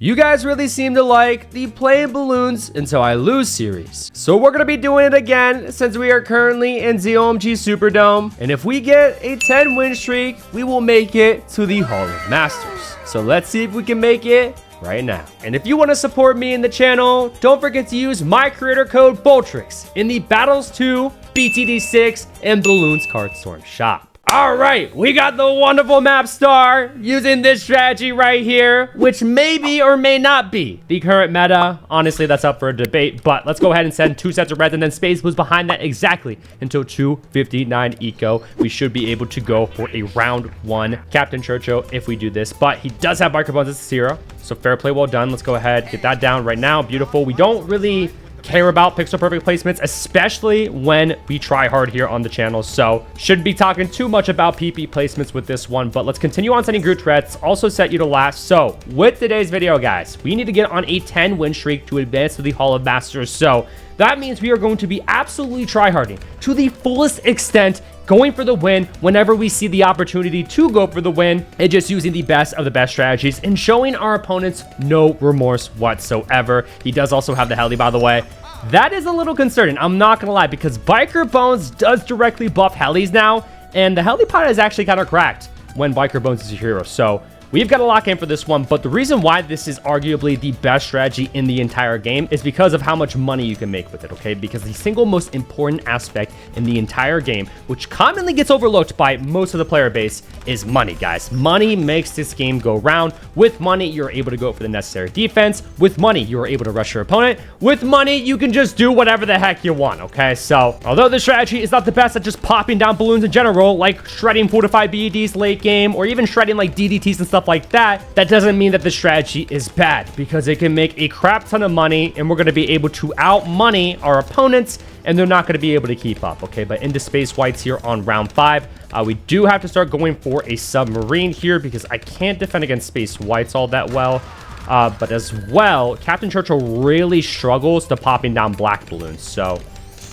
You guys really seem to like the Playing Bloons Until I Lose series. So we're going to be doing it again since we are currently in the OMG Superdome. And if we get a 10 win streak, we will make it to the Hall of Masters. So let's see if we can make it right now. And if you want to support me in the channel, don't forget to use my creator code Boltrix in the Battles 2, BTD6, and Bloons Card Storm shop. All right, we got the wonderful map star using this strategy right here, which may be or may not be the current meta. Honestly, that's up for a debate, but let's go ahead and send 2 sets of reds and then Space Blues behind that exactly until 259 eco. We should be able to go for a round 1 Captain Churchill if we do this, but he does have microphones as a 0, so fair play, well done. Let's go ahead, get that down right now. Beautiful. We don't really care about pixel perfect placements, especially when we try hard here on the channel, so shouldn't be talking too much about PP placements with this one, but let's continue on sending group threats. Also set you to last. So with today's video, guys, we need to get on a 10 win streak to advance to the Hall of Masters. So that means we are going to be absolutely tryharding to the fullest extent, going for the win whenever we see the opportunity to go for the win, and just using the best of the best strategies and showing our opponents no remorse whatsoever. He does also have the heli, by the way. That is a little concerning, I'm not gonna lie, because Biker Bones does directly buff helis now, and the helipod is actually kind of cracked when Biker Bones is a hero. So we've got to lock in for this one, but the reason why this is arguably the best strategy in the entire game is because of how much money you can make with it, okay? Because the single most important aspect in the entire game, which commonly gets overlooked by most of the player base, is money, guys. Money makes this game go round. With money, you're able to go for the necessary defense. With money, you're able to rush your opponent. With money, you can just do whatever the heck you want, okay? So, although this strategy is not the best at just popping down balloons in general, like shredding fortified BEDs late game, or even shredding like DDTs and stuff like that, that doesn't mean that the strategy is bad, because it can make a crap ton of money, and we're going to be able to out money our opponents, and they're not going to be able to keep up, okay? But into Space Whites here on round 5, we do have to start going for a submarine here, because I can't defend against Space Whites all that well. But as well, Captain Churchill really struggles to popping down black balloons, so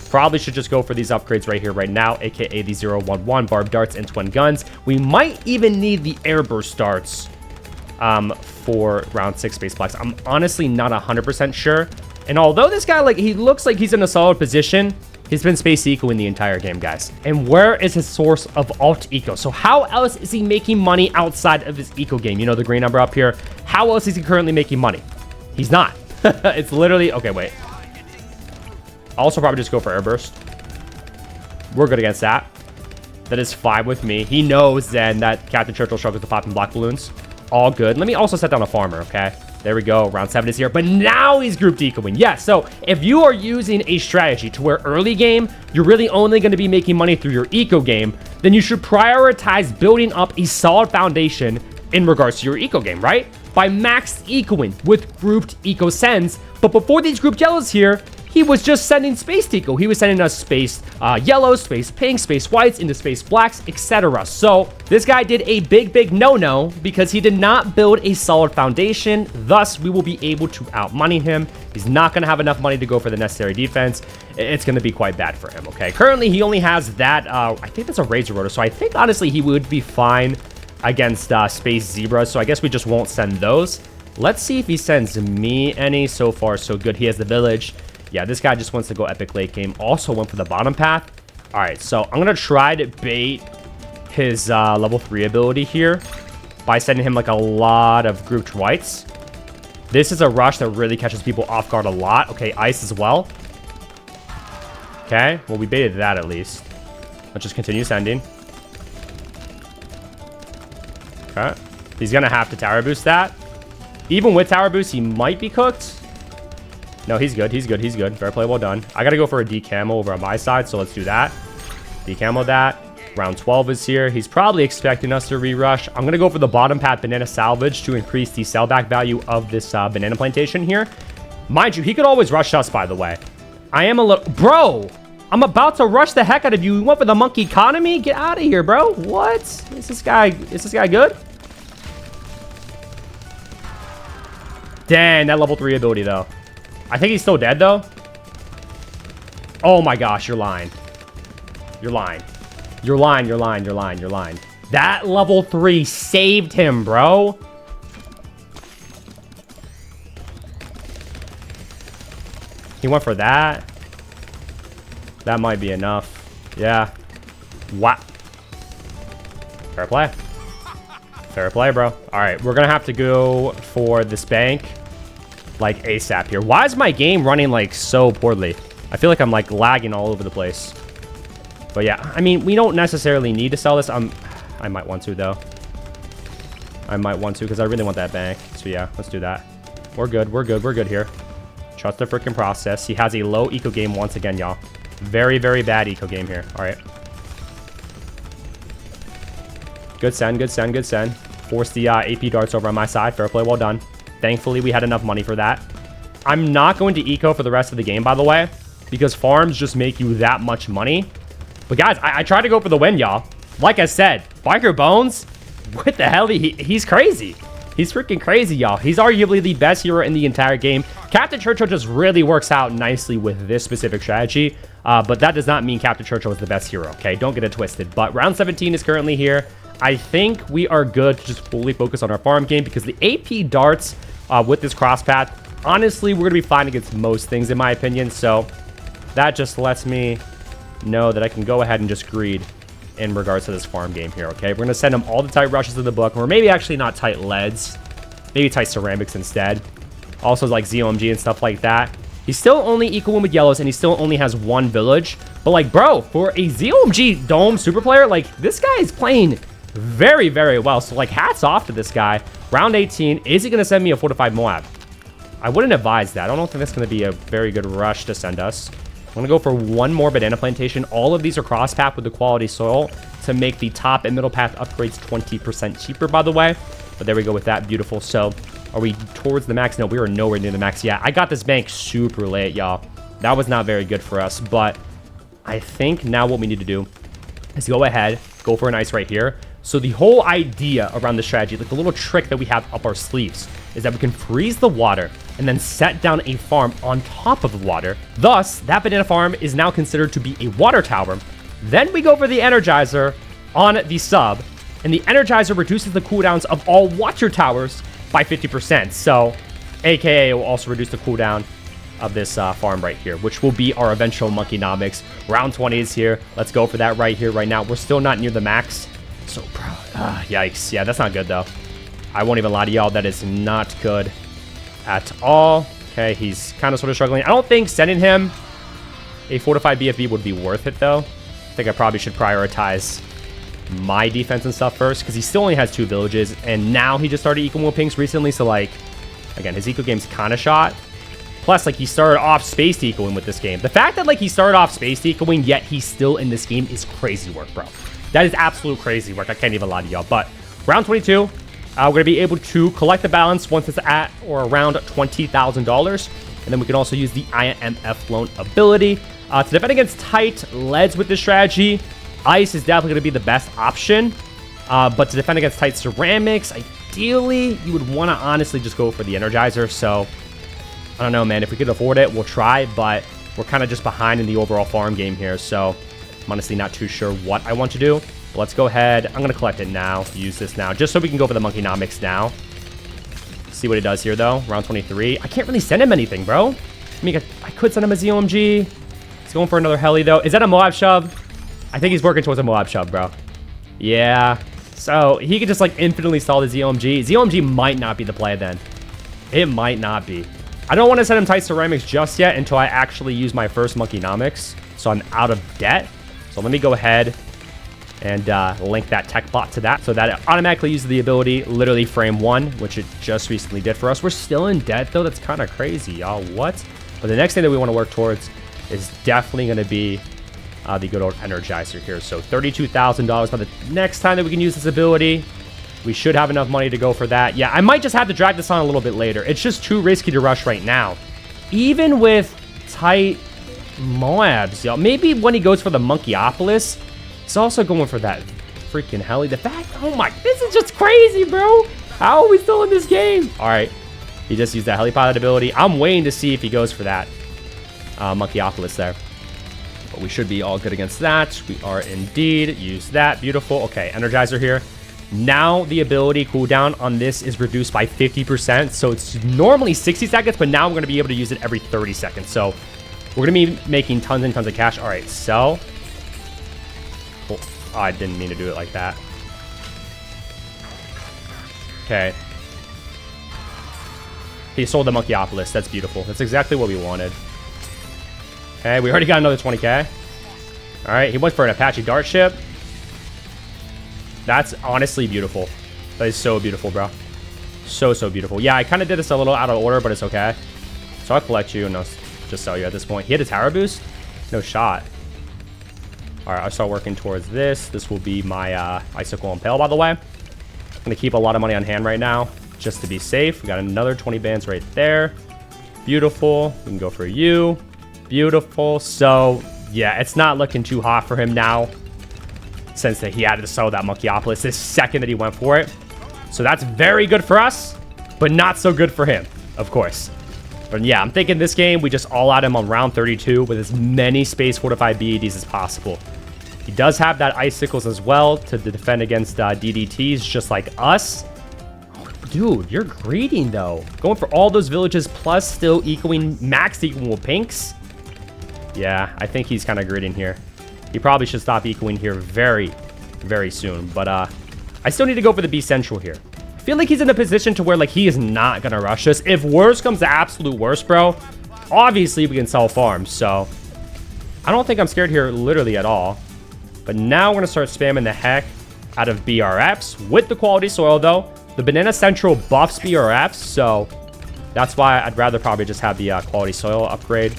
probably should just go for these upgrades right here, right now, aka the 011 barb darts and twin guns. We might even need the airburst darts for round 6 Space Blacks. I'm honestly not 100% sure. And although this guy, like, he looks like he's in a solid position, he's been space eco in the entire game, guys. And where is his source of alt eco? So how else is he making money outside of his eco game? You know, the green number up here. How else is he currently making money? He's not. It's literally, okay, wait. I'll also probably just go for airburst. We're good against that. That is 5 with me. He knows then that Captain Churchill struggles to pop in black balloons. All good. Let me also set down a farmer, okay? There we go. Round 7 is here. But now he's group decoing. Yeah, so if you are using a strategy to where early game, you're really only going to be making money through your eco game, then you should prioritize building up a solid foundation in regards to your eco game, right? By max ecoing with grouped eco sends. But before these grouped yellows here, he was just sending space eco. He was sending us space yellows, space pinks, space whites, into space blacks, etc. So this guy did a big no-no because he did not build a solid foundation. Thus, we will be able to outmoney him. He's not going to have enough money to go for the necessary defense. It's going to be quite bad for him, okay? Currently, he only has that, I think that's a Razor Rotor. So I think, honestly, he would be fine against Space Zebra. So I guess we just won't send those. Let's see if he sends me any. So far, so good. He has the village. Yeah, this guy just wants to go epic late game. Also went for the bottom path. All right, so I'm going to try to bait his level 3 ability here by sending him like a lot of grouped whites. This is a rush that really catches people off guard a lot. Okay, ice as well. Okay, well, we baited that at least. Let's just continue sending. Okay, he's going to have to tower boost that. Even with tower boost, he might be cooked. No, he's good. He's good. He's good. Fair play. Well done. I got to go for a decamo over on my side, so let's do that. Decamo that. Round 12 is here. He's probably expecting us to re-rush. I'm going to go for the bottom path banana salvage to increase the sellback value of this banana plantation here. Mind you, he could always rush us, by the way. I am a little... Bro! I'm about to rush the heck out of you. You went for the monkey economy? Get out of here, bro. What? Is this guy good? Dang, that level 3 ability, though. I think he's still dead, though. Oh, my gosh. You're lying. You're lying. You're lying. You're lying. You're lying. You're lying. That level 3 saved him, bro. He went for that. That might be enough. Yeah. Wow. Fair play. Fair play, bro. All right, we're gonna have to go for this bank like ASAP here. Why is my game running like so poorly? I feel like I'm like lagging all over the place. But yeah, I mean, we don't necessarily need to sell this. I might want to though. I might want to because I really want that bank. So yeah, let's do that. We're good. We're good. We're good here. Trust the freaking process. He has a low eco game once again, y'all. Very, very bad eco game here. All right. Good send. Good send. Good send. Force the AP darts over on my side. Fair play. Well done. Thankfully, we had enough money for that. I'm not going to eco for the rest of the game, by the way, because farms just make you that much money. But guys, I tried to go for the win, y'all. Like I said, Biker Bones, what the hell? He's crazy. He's freaking crazy, y'all. He's arguably the best hero in the entire game. Captain Churchill just really works out nicely with this specific strategy. But that does not mean Captain Churchill is the best hero, okay? Don't get it twisted. But round 17 is currently here. I think we are good to just fully focus on our farm game because the AP darts with this cross path, honestly, we're going to be fine against most things, in my opinion. So that just lets me know that I can go ahead and just greed in regards to this farm game here, okay? We're going to send him all the tight rushes in the book, or maybe actually not tight leads, maybe tight ceramics instead. Also like ZOMG and stuff like that. He's still only equal with yellows, and he still only has one village. But like, bro, for a ZOMG Dome super player, like, this guy is playing very, very well. So like, hats off to this guy. Round 18, is he going to send me a fortified Moab? I wouldn't advise that. I don't think that's going to be a very good rush to send us. I'm going to go for one more banana plantation. All of these are cross path with the quality soil to make the top and middle path upgrades 20% cheaper, by the way. But there we go with that. Beautiful. So are we towards the max? No, we are nowhere near the max. Yeah, I got this bank super late, y'all. That was not very good for us. But I think now what we need to do is go ahead, go for an ice right here. So the whole idea around the strategy, like the little trick that we have up our sleeves, is that we can freeze the water and then set down a farm on top of the water. Thus, that banana farm is now considered to be a water tower. Then we go for the Energizer on the sub, and the Energizer reduces the cooldowns of all water towers by 50%. So, aka will also reduce the cooldown of this farm right here, which will be our eventual Monkeynomics. Round 20 is here. Let's go for that right here, right now. We're still not near the max. So proud. Yikes. Yeah, that's not good, though. I won't even lie to y'all. That is not good at all. Okay, he's kind of sort of struggling. I don't think sending him a fortified BFB would be worth it, though. I think I probably should prioritize my defense and stuff first, because he still only has 2 villages, and now he just started eco pinks recently, so, like, again, his eco game's kind of shot. Plus, like, he started off space ecoing with this game. The fact that, like, he started off space ecoing, yet he's still in this game is crazy work, bro. That is absolute crazy work. I can't even lie to y'all. But round 22, we're going to be able to collect the balance once it's at or around $20,000. And then we can also use the IMF loan ability. To defend against tight leads with this strategy, ice is definitely going to be the best option. But to defend against tight ceramics, ideally, you would want to honestly just go for the Energizer. So, I don't know, man. If we could afford it, we'll try. But we're kind of just behind in the overall farm game here. So, I'm honestly not too sure what I want to do. But let's go ahead. I'm going to collect it now. Use this now. Just so we can go for the Monkeynomics now. See what he does here, though. Round 23. I can't really send him anything, bro. I mean, I could send him a ZOMG. He's going for another heli, though. Is that a Moab shove? I think he's working towards a Moab shove, bro. Yeah. So, he could just, like, infinitely stall the ZOMG. ZOMG might not be the play, then. It might not be. I don't want to send him tight ceramics just yet until I actually use my first Monkeynomics. So, I'm out of debt. So, let me go ahead and link that tech bot to that so that it automatically uses the ability literally frame 1, which it just recently did for us. We're still in debt, though. That's kind of crazy, y'all. What? But the next thing that we want to work towards is definitely going to be the good old Energizer here. So $32,000. Now, the next time that we can use this ability, we should have enough money to go for that. Yeah, I might just have to drag this on a little bit later. It's just too risky to rush right now. Even with tight Moabs, y'all. Maybe when he goes for the Monkeyopolis, he's also going for that freaking heli. The fact, oh my, this is just crazy, bro. How are we still in this game? All right, he just used that heli pilot ability. I'm waiting to see if he goes for that Monkeyopolis there. But we should be all good against that. We are indeed. Use that. Beautiful. Okay, Energizer here. Now the ability cooldown on this is reduced by 50%. So it's normally 60 seconds, but now we're going to be able to use it every 30 seconds. So we're going to be making tons and tons of cash. All right, sell. Oh, I didn't mean to do it like that. Okay. He sold the Monkeyopolis. That's beautiful. That's exactly what we wanted. Okay, we already got another 20k. All right, he went for an Apache Dart ship. That's honestly beautiful. That is so beautiful, bro. So beautiful. Yeah, I kind of did this a little out of order, but it's okay. So I'll collect you and I'll just sell you at this point. He had a tower boost? No shot. All right, I'll start working towards this. This will be my Icicle Impale, by the way. I'm going to keep a lot of money on hand right now just to be safe. We got another 20 bands right there. Beautiful. We can go for you. Beautiful. So, yeah, it's not looking too hot for him now, since that he had to sell that Monkeyopolis the second that he went for it. So that's very good for us, but not so good for him, of course. But yeah, I'm thinking this game, we just all out him on round 32 with as many space fortified BEDs as possible. He does have that Icicles as well to defend against DDTs, just like us. Oh, dude, you're greeding though. Going for all those villages plus still equaling max equal pinks. Yeah, I think he's kind of greeding here. He probably should stop equaling here very, very soon. But I still need to go for the B Central here. I feel like he's in a position to where like he is not going to rush us. If worst comes to absolute worst, bro, obviously we can sell farms. So I don't think I'm scared here literally at all. But now we're going to start spamming the heck out of BRFs with the quality soil, though. The Banana Central buffs BRFs, so that's why I'd rather probably just have the quality soil upgrade,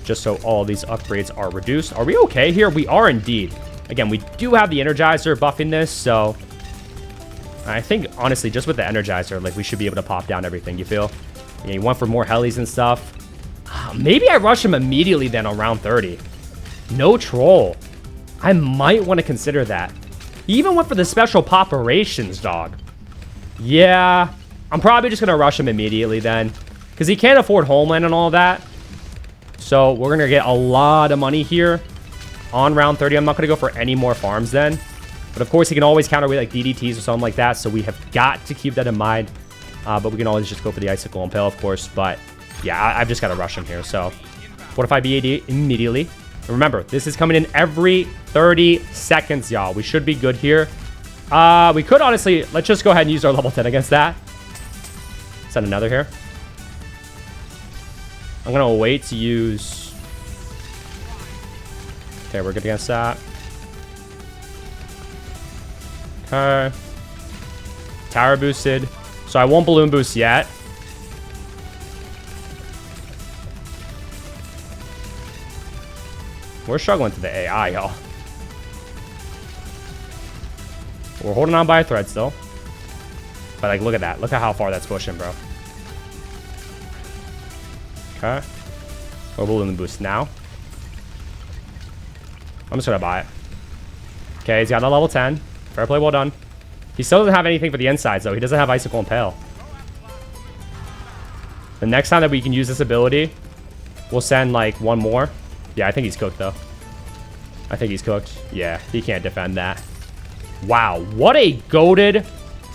just so all of these upgrades are reduced. Are we okay here? We are indeed. Again, we do have the Energizer buffing this, so I think, honestly, just with the Energizer, like, we should be able to pop down everything, you feel? Yeah, you went for more helis and stuff. Maybe I rush him immediately then on round 30. No troll. I might want to consider that. He even went for the special poperations, dog. Yeah, I'm probably just going to rush him immediately then, because he can't afford Homeland and all that. So we're going to get a lot of money here on round 30. I'm not going to go for any more farms then. But of course, he can always counterweight like DDTs or something like that. So we have got to keep that in mind. But we can always just go for the Icicle Impale, of course. But yeah, I've just got to rush him here. So fortify BAD immediately. And remember, this is coming in every 30 seconds, y'all. We should be good here. We could honestly, let's just go ahead and use our level 10 against that. Send another here. I'm going to wait to use... Okay, we're good against that. Okay. Tower boosted. So I won't balloon boost yet. We're struggling to the AI, y'all. We're holding on by a thread still. But, like, look at that. Look at how far that's pushing, bro. Okay. We're balloon boost now. I'm just going to buy it. Okay, he's got a level 10. Fair play, well done. He still doesn't have anything for the insides, though. He doesn't have Icicle Impale. The next time that we can use this ability, we'll send, like, one more. Yeah, I think he's cooked, though. I think he's cooked. Yeah, he can't defend that. Wow, what a goated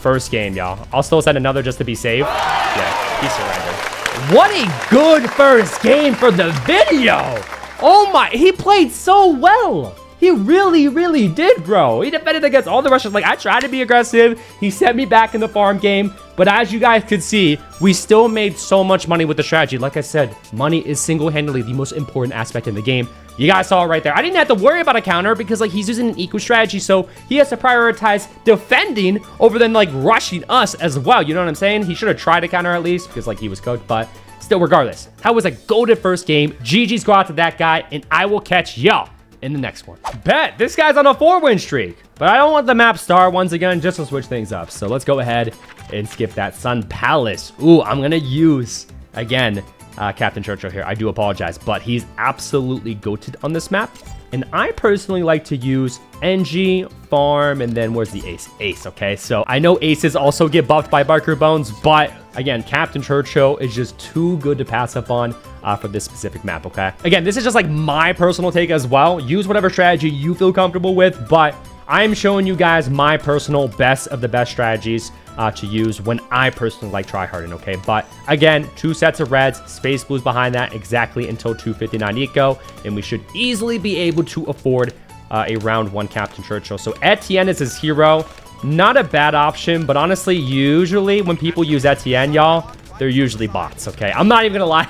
first game, y'all. I'll still send another just to be safe. Yeah, he surrendered. What a good first game for the video. Oh my, he played so well. He really, really did, bro. He defended against all the Russians. Like, I tried to be aggressive. He sent me back in the farm game. But as you guys could see, we still made so much money with the strategy. Like I said, money is single-handedly the most important aspect in the game. You guys saw it right there. I didn't have to worry about a counter because, like, he's using an eco strategy. So he has to prioritize defending over than, like, rushing us as well. You know what I'm saying? He should have tried to counter at least because, like, he was cooked. But still, regardless, that was a goated first game. GG's go out to that guy. And I will catch y'all in the next one. Bet this guy's on a 4-win streak, but I don't want the map star once again, just to switch things up. So let's go ahead and skip that Sun Palace. Ooh, I'm gonna use again Captain Churchill here. I do apologize, but he's absolutely goated on this map. And I personally like to use NG, Farm, and then where's the Ace? Ace, okay? So I know Aces also get buffed by Barker Bones, but again, Captain Churchill is just too good to pass up on for this specific map, okay? Again, this is just like my personal take as well. Use whatever strategy you feel comfortable with, but I'm showing you guys my personal best of the best strategies to use when I personally like tryharding, okay? But again, 2 sets of reds, space blues behind that exactly until 259 eco, and we should easily be able to afford a round 1 Captain Churchill. So Etienne is his hero. Not a bad option, but honestly, usually when people use Etienne, y'all, they're usually bots, okay? I'm not even gonna lie.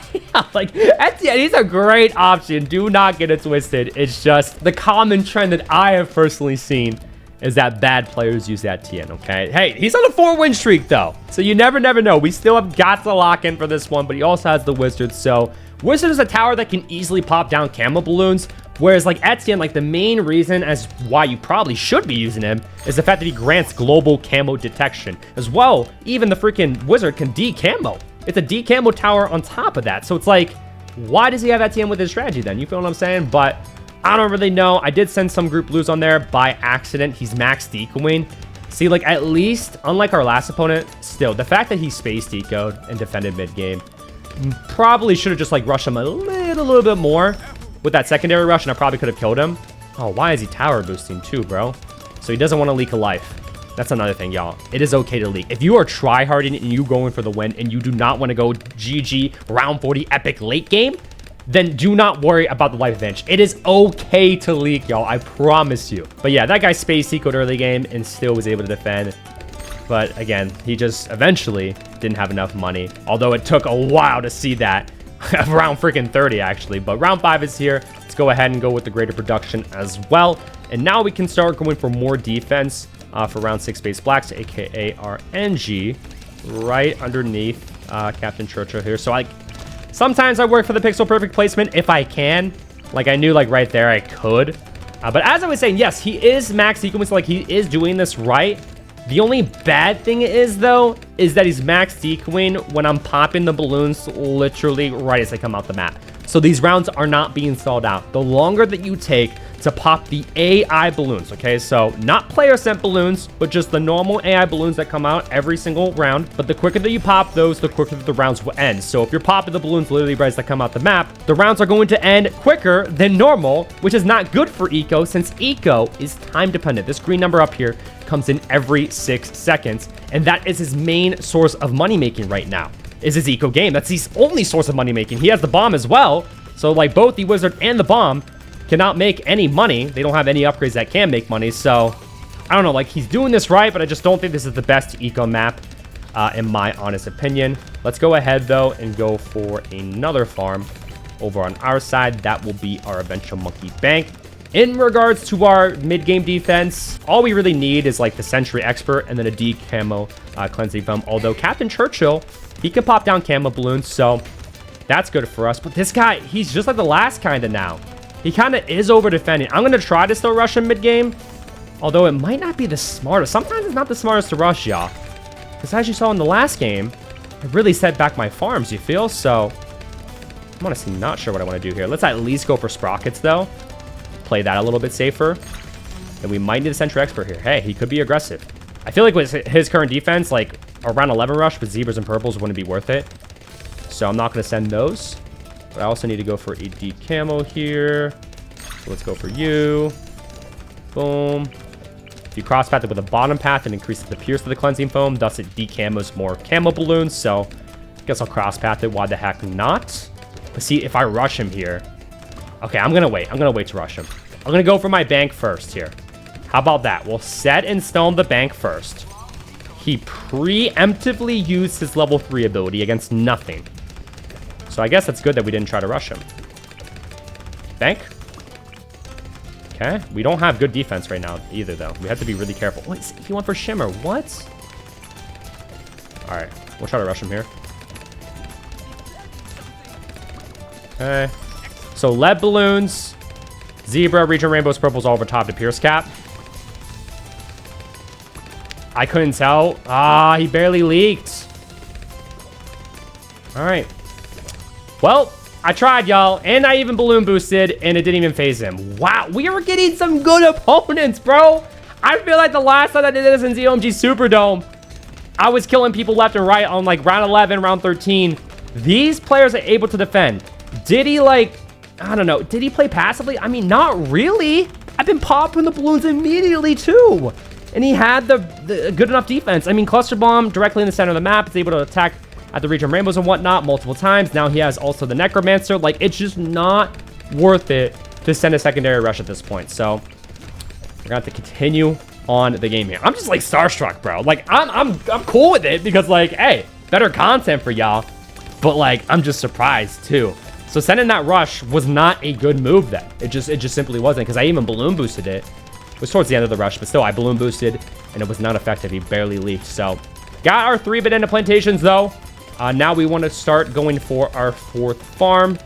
Like, Etienne, he's a great option. Do not get it twisted. It's just the common trend that I have personally seen is that bad players use Etienne, okay? Hey, he's on a 4-win streak, though. So you never know. We still have got to lock in for this one, but he also has the Wizard. So Wizard is a tower that can easily pop down camo balloons, whereas like Etienne, like the main reason as why you probably should be using him is the fact that he grants global camo detection. As well, even the freaking Wizard can de-camo. It's a de-camo tower on top of that. So it's like, why does he have Etienne with his strategy then? You feel what I'm saying? But I don't really know. I did send some group blues on there by accident. He's max decoing. See, like, at least, unlike our last opponent, still, the fact that he space decoed and defended mid-game, probably should have just, like, rushed him a little bit more with that secondary rush, and I probably could have killed him. Oh, why is he tower boosting too, bro? So he doesn't want to leak a life. That's another thing, y'all. It is okay to leak. If you are tryharding and you going for the win and you do not want to go GG round 40 epic late game, then do not worry about the life advantage. It is okay to leak, y'all. I promise you. But yeah, that guy space decoed early game and still was able to defend. But again, he just eventually didn't have enough money. Although it took a while to see that. Round freaking 30, actually. But round 5 is here. Let's go ahead and go with the greater production as well. And now we can start going for more defense for round 6 base blacks, aka our NG, right underneath Captain Churchill here. So sometimes I work for the pixel perfect placement if I can. Like, I knew, like, right there I could. But as I was saying, yes, he is max sequence. Like, he is doing this right. The only bad thing is, though, is that he's max decoying when I'm popping the balloons literally right as they come out the map. So these rounds are not being stalled out. The longer that you take to pop the AI balloons, okay? So not player sent balloons, but just the normal AI balloons that come out every single round. But the quicker that you pop those, the quicker that the rounds will end. So if you're popping the balloons literally right as they come out the map, the rounds are going to end quicker than normal, which is not good for eco since eco is time dependent. This green number up here comes in every 6 seconds, and that is his main source of money making right now. Is his eco game. That's his only source of money making. He has the bomb as well. So like both the wizard and the bomb cannot make any money. They don't have any upgrades that can make money. So I don't know, like he's doing this right, but I just don't think this is the best eco map in my honest opinion. Let's go ahead though and go for another farm over on our side. That will be our eventual monkey bank. In regards to our mid-game defense, all we really need is like the Sentry Expert and then a D-Camo Cleansing Foam. Although Captain Churchill, he can pop down camo balloons, so that's good for us. But this guy, he's just like the last kind of now. He kind of is over defending. I'm going to try to still rush him mid-game, although it might not be the smartest. Sometimes it's not the smartest to rush, y'all. Because as you saw in the last game, I really set back my farms, you feel? So I'm honestly not sure what I want to do here. Let's at least go for Sprockets, though. Play that a little bit safer. And we might need a Sentry Expert here. Hey, he could be aggressive. I feel like with his current defense, like around 11 rush with zebras and purples wouldn't be worth it. So I'm not going to send those. But I also need to go for a D-Camo here. So let's go for you. Boom. If you cross path it with a bottom path, it increases the pierce of the Cleansing Foam. Thus it D-Camos more camo balloons. So I guess I'll cross path it. Why the heck not? But see, if I rush him here. Okay, I'm going to wait. I'm going to wait to rush him. I'm going to go for my bank first here. How about that? We'll set and stone the bank first. He preemptively used his level 3 ability against nothing. So I guess that's good that we didn't try to rush him. Bank. Okay. We don't have good defense right now either, though. We have to be really careful. Wait, he went for Shimmer. What? All right. We'll try to rush him here. Okay. So lead balloons, zebra, region rainbows, purples all over top to pierce cap. I couldn't tell. Ah, he barely leaked. All right. Well, I tried, y'all, and I even balloon boosted, and it didn't even phase him. Wow, we are getting some good opponents, bro. I feel like the last time I did this in ZOMG Superdome, I was killing people left and right on like round 11, round 13. These players are able to defend. Did he like, I don't know, did he play passively? I mean, not really. I've been popping the balloons immediately too. And he had the good enough defense. I mean, Cluster Bomb directly in the center of the map is able to attack at the Region Rainbows and whatnot multiple times. Now he has also the Necromancer. Like, it's just not worth it to send a secondary rush at this point. So we're gonna have to continue on the game here. I'm just like starstruck, bro. Like, I'm cool with it because, like, hey, better content for y'all. But like, I'm just surprised too. So sending that rush was not a good move then. It just simply wasn't, because I even balloon boosted it. It was towards the end of the rush, but still I balloon boosted and it was not effective. He barely leaked. So got our 3-bit into plantations though. Now we want to start going for our 4th farm,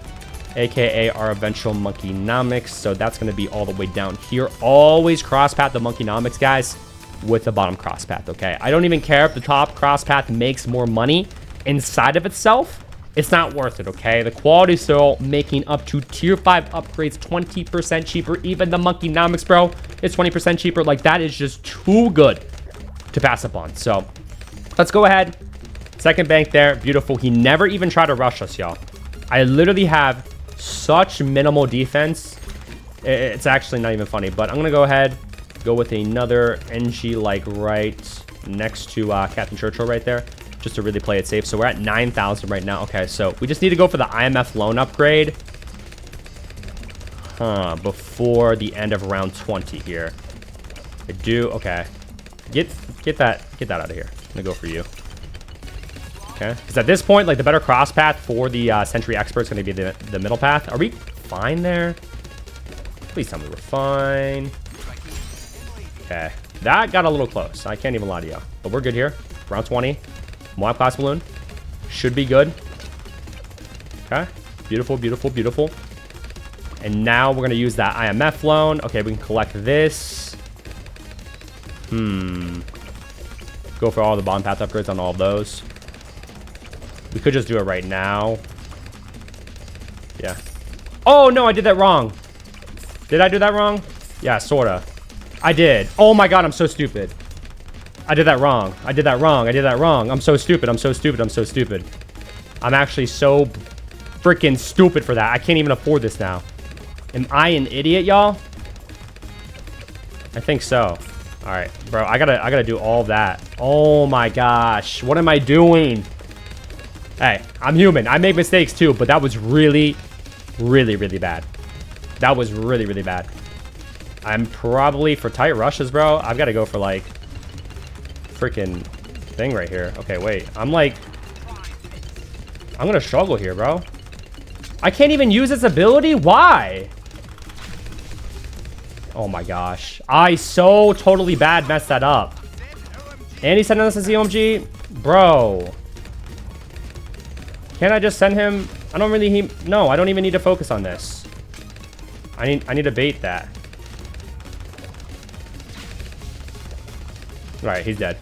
aka our eventual monkeynomics. So that's going to be all the way down here. Always cross path the monkeynomics, guys, with the bottom cross path. Okay, I don't even care if the top cross path makes more money inside of itself. It's not worth it, okay? The quality is still making up to tier 5 upgrades 20% cheaper. Even the monkeynomics, bro, is 20% cheaper. Like, that is just too good to pass up on. So let's go ahead. Second bank there. Beautiful. He never even tried to rush us, y'all. I literally have such minimal defense. It's actually not even funny. But I'm going to go ahead, go with another NG, like, right next to Captain Churchill right there, just to really play it safe. So we're at 9,000 right now. Okay, so we just need to go for the IMF loan upgrade before the end of round 20 here. I do. Okay, get that out of here. I'm gonna go for you. Okay, because at this point, like, the better cross path for the Sentry Expert is going to be the middle path. Are we fine there? Please tell me we're fine. Okay, that got a little close. I can't even lie to you, but we're good here. Round 20. Moab class balloon should be good. Okay, beautiful, beautiful, beautiful. And now we're gonna use that IMF loan. Okay, we can collect this. Go for all the bond path upgrades on all of those. We could just do it right now. Yeah. Oh no, I did that wrong. Did I do that wrong? Yeah, sorta. I did. Oh my god, I'm so stupid. I did that wrong. I did that wrong. I did that wrong. I'm so stupid. I'm so stupid. I'm so stupid. I'm actually so freaking stupid for that. I can't even afford this now. Am I an idiot, y'all? I think so. All right, bro. I gotta do all of that. Oh my gosh. What am I doing? Hey, I'm human. I make mistakes too, but that was really, really, really bad. That was really, really bad. I'm probably, for tight rushes, bro, I've got to go for, like, freaking thing right here. Okay, wait. I'm gonna struggle here, bro. I can't even use its ability? Why? Oh my gosh. I so totally bad messed that up. And he's sending us a ZOMG? Bro. Can't I just send him? I don't really... No, I don't even need to focus on this. I need to bait that. Alright, he's dead.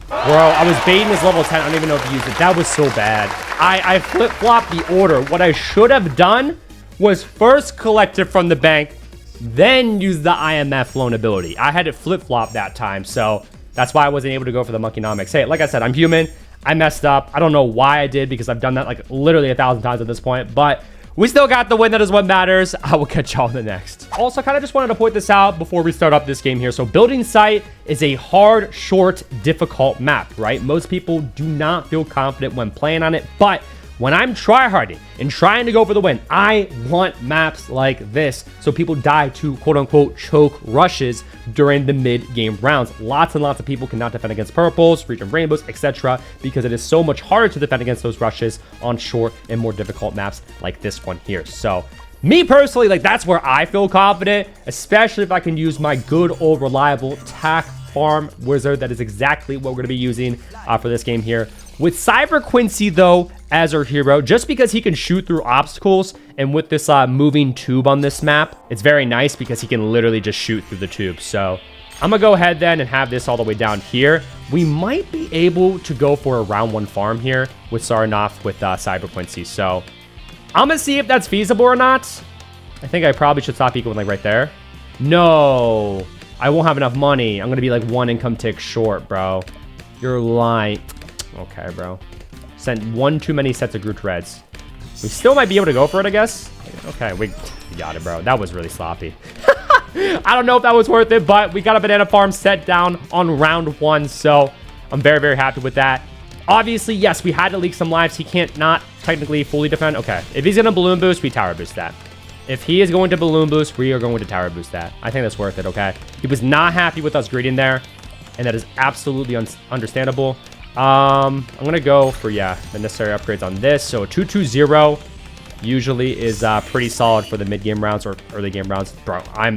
Bro, I was baiting his level 10. I don't even know if he used it. That was so bad. I flip-flopped the order. What I should have done was first collect it from the bank, then use the IMF loan ability. I had it flip-flop that time, so that's why I wasn't able to go for the monkeynomics. Hey, like I said, I'm human. I messed up. I don't know why I did, because I've done that like literally 1,000 times at this point, but we still got the win. That is what matters. I will catch y'all in the next. Also, kind of just wanted to point this out before we start up this game here. So building site is a hard, short, difficult map, right? Most people do not feel confident when playing on it, but when I'm tryharding and trying to go for the win, I want maps like this so people die to quote-unquote choke rushes during the mid-game rounds. Lots and lots of people cannot defend against purples, region rainbows, etc. because it is so much harder to defend against those rushes on short and more difficult maps like this one here. So me personally, like, that's where I feel confident, especially if I can use my good old reliable tack farm wizard. That is exactly what we're going to be using for this game here. With Cyber Quincy, though, as our hero, just because he can shoot through obstacles, and with this moving tube on this map, it's very nice because he can literally just shoot through the tube. So I'm going to go ahead then and have this all the way down here. We might be able to go for a round 1 farm here with Sarnoff with Cyber Quincy. So I'm going to see if that's feasible or not. I think I probably should stop equaling like right there. No, I won't have enough money. I'm going to be like 1 income tick short, bro. You're lying. Okay, bro. Sent 1 too many sets of Groot Reds. We still might be able to go for it, I guess. Okay, we got it, bro. That was really sloppy. I don't know if that was worth it, but we got a banana farm set down on round 1. So I'm very, very happy with that. Obviously, yes, we had to leak some lives. He can't not technically fully defend. Okay, if he's going to balloon boost, we tower boost that. If he is going to balloon boost, we are going to tower boost that. I think that's worth it, okay? He was not happy with us greeting there, and that is absolutely understandable. I'm going to go for, yeah, the necessary upgrades on this. So a 2-2-0 usually is pretty solid for the mid-game rounds or early game rounds. Bro, I'm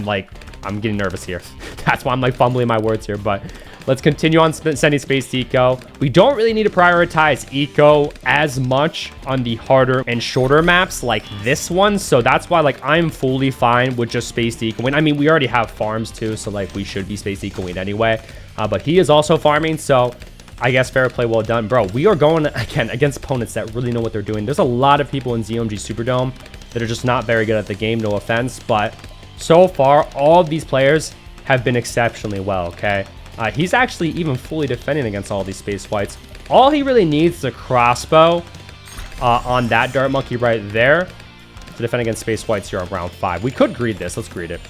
getting nervous here. That's why I'm like fumbling my words here, but let's continue on sending space to eco. We don't really need to prioritize eco as much on the harder and shorter maps like this one. So that's why like I'm fully fine with just space to eco. I mean, we already have farms too, so like we should be space ecoing anyway. But he is also farming, so I guess fair play, well done. Bro, we are going again against opponents that really know what they're doing. There's a lot of people in ZOMG Superdome that are just not very good at the game, no offense. But so far, all of these players have been exceptionally well, okay? He's actually even fully defending against all these space fights. All he really needs is a crossbow on that dart monkey right there to defend against space fights here on round 5. We could greed this. Let's greed it.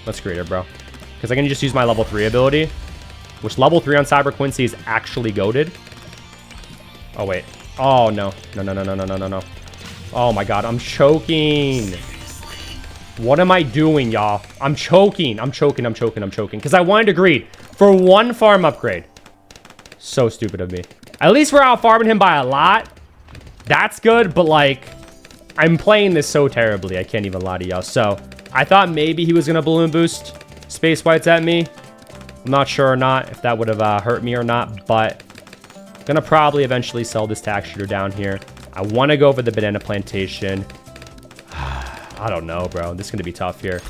Let's greed it, bro. Because I can just use my level 3 ability, which level 3 on Cyber Quincy is actually goated. Oh, wait. Oh, no. No. Oh, my God. I'm choking. What am I doing, y'all? I'm choking. Because I wanted to greed for 1 farm upgrade. So stupid of me. At least we're out farming him by a lot. That's good, but like, I'm playing this so terribly. I can't even lie to y'all. So I thought maybe he was going to balloon boost space whites at me. I'm not sure or not if that would have hurt me or not, but I'm going to probably eventually sell this tack shooter down here. I want to go for the banana plantation. I don't know, bro. This is going to be tough here.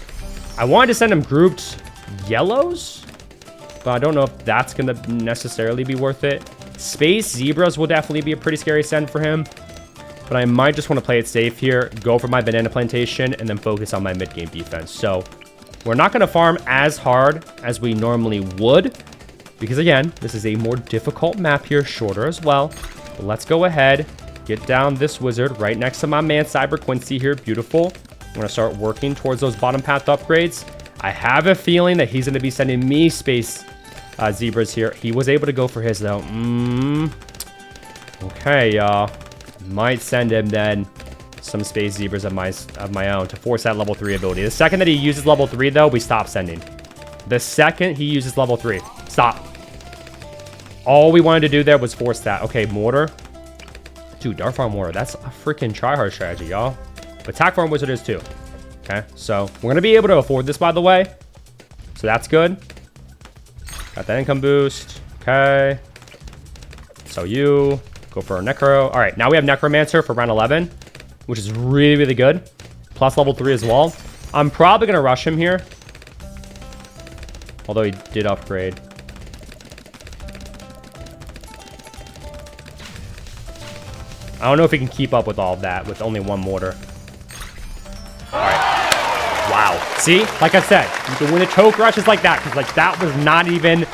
I wanted to send him grouped yellows, but I don't know if that's going to necessarily be worth it. Space zebras will definitely be a pretty scary send for him, but I might just want to play it safe here, go for my banana plantation, and then focus on my mid-game defense. So we're not going to farm as hard as we normally would, because again, this is a more difficult map here, shorter as well. But let's go ahead, get down this wizard right next to my man Cyber Quincy here. Beautiful. I'm going to start working towards those bottom path upgrades. I have a feeling that he's going to be sending me space zebras here. He was able to go for his, though. Okay, y'all. Might send him, then, some space zebras of my own to force that level 3 ability. The second that he uses level 3, though, we stop sending. The second he uses level 3. Stop. All we wanted to do there was force that. Okay, mortar. Dude, Dart Farm Mortar. That's a freaking tryhard strategy, y'all. But Attack Farm Wizard is too. Okay, so we're going to be able to afford this, by the way. So that's good. Got that income boost. Okay. So you go for a Necro. All right, now we have Necromancer for round 11, which is really, really good. Plus level 3 as well. I'm probably going to rush him here. Although he did upgrade. I don't know if he can keep up with all of that with only 1 mortar. All right. Wow. See? Like I said, you can win the choke rushes like that, because like that was not even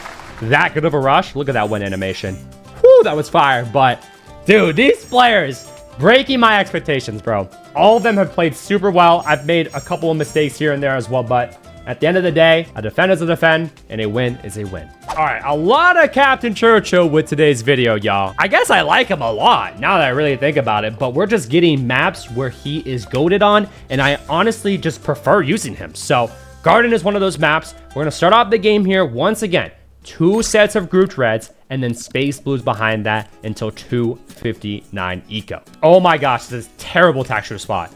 that good of a rush. Look at that win animation. Whew, that was fire. But dude, these players breaking my expectations, bro. All of them have played super well. I've made a couple of mistakes here and there as well, but at the end of the day, a defend is a defend, and a win is a win. All right, a lot of Captain Churchill with today's video, y'all. I guess I like him a lot, now that I really think about it, but we're just getting maps where he is goated on, and I honestly just prefer using him. So, Garden is one of those maps. We're gonna start off the game here, once again, 2 sets of grouped reds, and then space blues behind that until 259 eco. Oh my gosh, this is a terrible texture spot.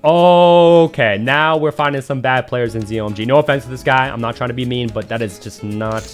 Okay, now we're finding some bad players in ZOMG. No offense to this guy. I'm not trying to be mean, but that is just not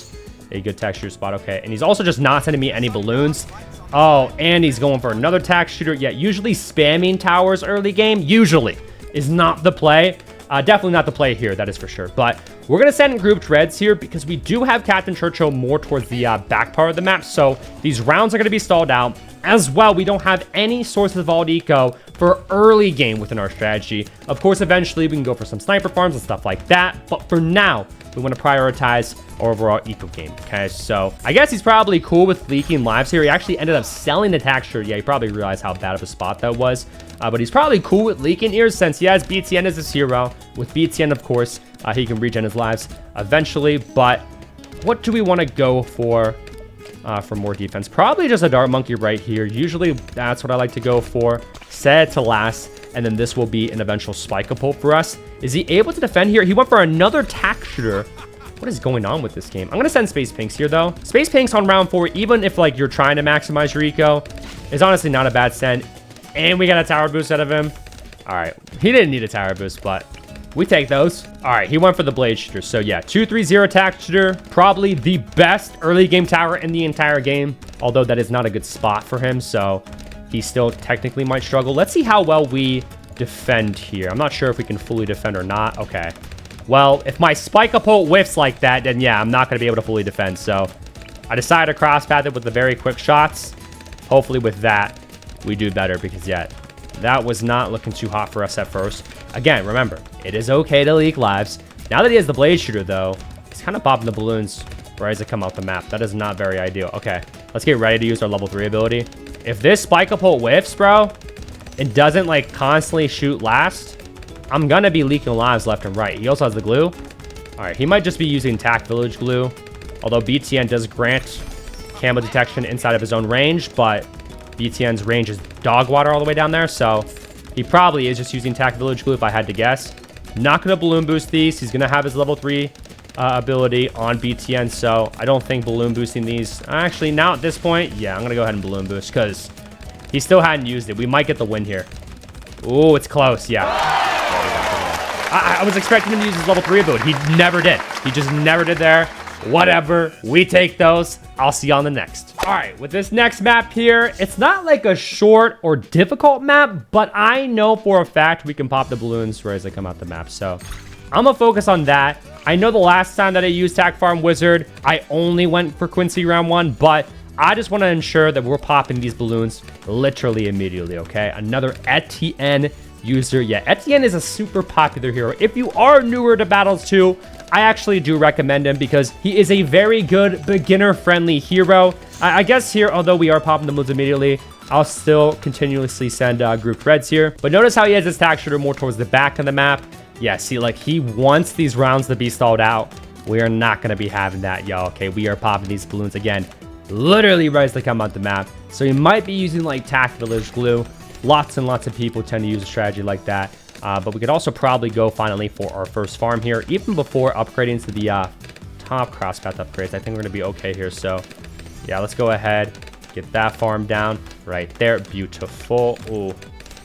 a good tack shooter spot. Okay, and he's also just not sending me any balloons. Oh, and he's going for another tack shooter. Yeah, usually spamming towers early game, usually, is not the play. Definitely not the play here, that is for sure. But we're going to send in grouped reds here because we do have Captain Churchill more towards the back part of the map. So these rounds are going to be stalled out. As well, we don't have any sources of alt eco for early game within our strategy. Of course, eventually we can go for some sniper farms and stuff like that. But for now, we want to prioritize our overall eco game. Okay, so I guess he's probably cool with leaking lives here. He actually ended up selling the texture. Yeah, he probably realized how bad of a spot that was. But he's probably cool with leaking ears since he has BTN as his hero. With BTN, of course, he can regen his lives eventually. But what do we want to go for more defense? Probably just a Dart Monkey right here. Usually that's what I like to go for. Set it to last, and then this will be an eventual Spike-a-Pole for us. Is he able to defend here? He went for another Tack Shooter. What is going on with this game? I'm going to send Space Pinks here, though. Space Pinks on round 4, even if, like, you're trying to maximize your eco, is honestly not a bad send. And we got a tower boost out of him. All right. He didn't need a tower boost, but we take those. All right. He went for the Blade Shooter. So, yeah, 2-3-0 Tack Shooter. Probably the best early game tower in the entire game, although that is not a good spot for him, so he still technically might struggle. Let's see how well we defend here. I'm not sure if we can fully defend or not. Okay. Well, if my Spike-a-Pole whiffs like that, then yeah, I'm not going to be able to fully defend. So I decided to cross-path it with the very quick shots. Hopefully with that, we do better because, yeah, that was not looking too hot for us at first. Again, remember, it is okay to leak lives. Now that he has the Blade Shooter, though, he's kind of popping the balloons right as they come out the map. That is not very ideal. Okay, let's get ready to use our level 3 ability. If this Spike-a-Pole whiffs, bro, and doesn't, like, constantly shoot last, I'm gonna be leaking lives left and right. He also has the glue. All right, he might just be using Tack Village glue, although BTN does grant camo detection inside of his own range, but BTN's range is dog water all the way down there, so he probably is just using Tack Village glue if I had to guess. Not gonna balloon boost these. He's gonna have his level 3 ability on BTN, so I don't think balloon boosting these. Actually, now at this point, yeah, I'm gonna go ahead and balloon boost because he still hadn't used it. We might get the win here. Ooh, it's close, yeah. I was expecting him to use his level 3 ability. He never did. He just never did there. Whatever. We take those. I'll see you on the next. All right, with this next map here, it's not like a short or difficult map, but I know for a fact we can pop the balloons right as they come out the map. So I'm going to focus on that. I know the last time that I used Tack Farm Wizard, I only went for Quincy round 1, but I just want to ensure that we're popping these balloons literally immediately, okay? Another Etienne user. Yeah, Etienne is a super popular hero. If you are newer to Battles 2, I actually do recommend him because he is a very good beginner-friendly hero. I guess here, although we are popping the balloons immediately, I'll still continuously send grouped reds here. But notice how he has his Tack Shooter more towards the back of the map. Yeah, see, like, he wants these rounds to be stalled out. We are not going to be having that, y'all, okay? We are popping these balloons again, literally right as they come out the map. So he might be using, like, Tack Village glue. Lots and lots of people tend to use a strategy like that. But we could also probably go finally for our first farm here, even before upgrading to the top crosspath upgrades. I think we're going to be okay here. So, yeah, let's go ahead, get that farm down right there. Beautiful. Ooh.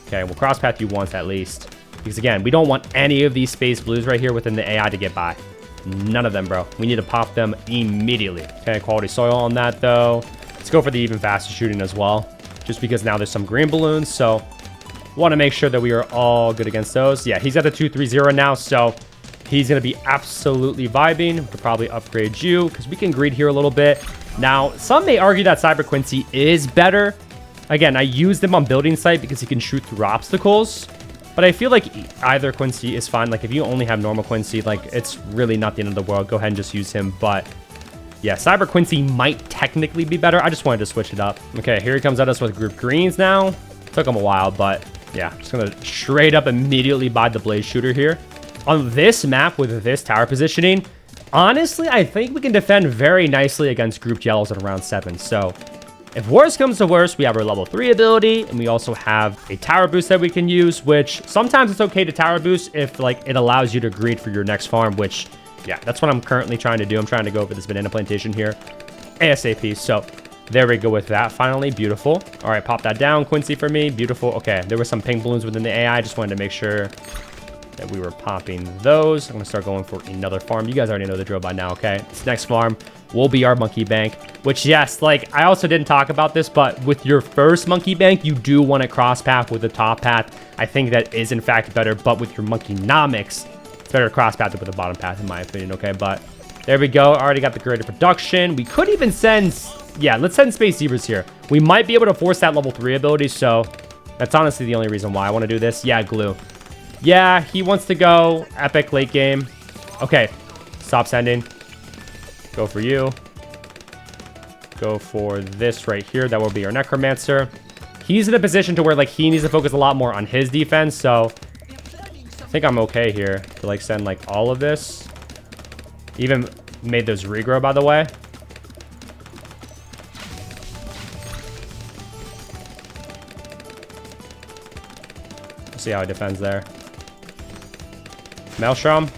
Okay, we'll crosspath you once at least. Because, again, we don't want any of these space blues right here within the AI to get by. None of them, bro. We need to pop them immediately. Okay, quality soil on that, though. Let's go for the even faster shooting as well, just because now there's some green balloons, so want to make sure that we are all good against those. Yeah, he's at the 2-3-0 now, so he's going to be absolutely vibing. We'll probably upgrade you because we can greed here a little bit. Now, some may argue that Cyber Quincy is better. Again, I used him on building site because he can shoot through obstacles, but I feel like either Quincy is fine. Like, if you only have normal Quincy, like, it's really not the end of the world. Go ahead and just use him, but yeah, Cyber Quincy might technically be better. I just wanted to switch it up. Okay, here he comes at us with group greens now. Took him a while, but yeah, just gonna straight up immediately buy the Blaze Shooter here. On this map with this tower positioning, honestly, I think we can defend very nicely against grouped yellows at round 7. So if worst comes to worst, we have our level 3 ability, and we also have a tower boost that we can use, which sometimes it's okay to tower boost if, like, it allows you to greed for your next farm, which, yeah, that's what I'm currently trying to do. I'm trying to go for this banana plantation here ASAP. So there we go with that. Finally, beautiful. All right, pop that down, Quincy, for me. Beautiful. Okay, there were some pink balloons within the AI. Just wanted to make sure that we were popping those. I'm gonna start going for another farm. You guys already know the drill by now, okay? This next farm will be our monkey bank, which, yes, like, I also didn't talk about this, but with your first monkey bank, you do want to cross path with the top path. I think that is, in fact, better, but with your monkey-nomics, it's better to cross path it with the bottom path, in my opinion, okay? But there we go. Already got the greater production. We could even send, yeah, let's send Space Zebras here. We might be able to force that level 3 ability, so that's honestly the only reason why I want to do this. Yeah, glue. Yeah, he wants to go epic late game. Okay, stop sending. Go for you. Go for this right here. That will be our Necromancer. He's in a position to where, like, he needs to focus a lot more on his defense, so think I'm okay here to like send like all of this. Even made those regrow, by the way. Let's see how he defends there. Maelstrom.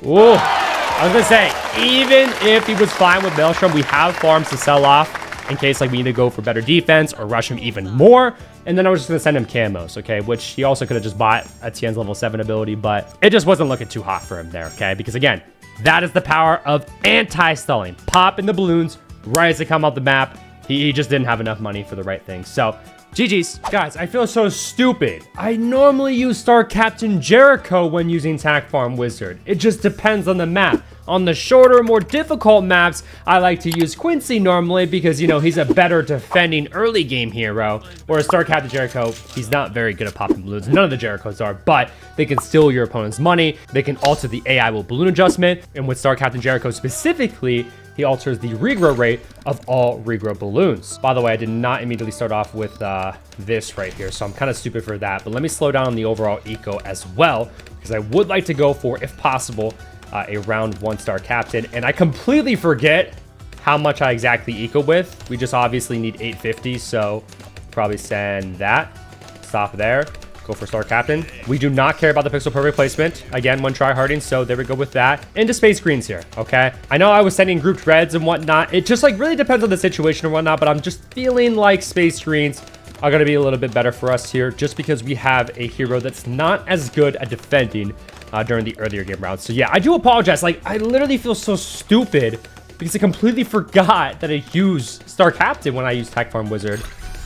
Ooh. I was gonna say, even if he was fine with Maelstrom, we have farms to sell off in case like we need to go for better defense or rush him even more. And then I was just gonna send him camos, okay? Which he also could have just bought Etienne's level 7 ability, but it just wasn't looking too hot for him there, okay? Because again, that is the power of anti-stalling. Pop in the balloons right as they come off the map. He just didn't have enough money for the right thing. So, GG's. Guys, I feel so stupid. I normally use Star Captain Jericho when using Tac Farm Wizard. It just depends on the map. On the shorter, more difficult maps, I like to use Quincy normally because, you know, he's a better defending early game hero. Whereas Star Captain Jericho, he's not very good at popping balloons. None of the Jerichos are, but they can steal your opponent's money. They can alter the AI with balloon adjustment. And with Star Captain Jericho specifically, he alters the regrow rate of all regrow balloons. By the way, I did not immediately start off with this right here, so I'm kind of stupid for that. But let me slow down on the overall eco as well, because I would like to go for, if possible, a round 1-star captain. And I completely forget how much I exactly eco with. We just obviously need 850, so probably send that. Stop there. Go for star captain. We do not care about the pixel perfect placement. Again, one try harding, so there we go with that. Into space greens here, okay? I know I was sending grouped reds and whatnot. It just like really depends on the situation and whatnot, but I'm just feeling like space greens are going to be a little bit better for us here just because we have a hero that's not as good at defending during the earlier game rounds. So yeah, I do apologize. Like, I literally feel so stupid because I completely forgot that I used Star Captain when I used Tech Farm Wizard.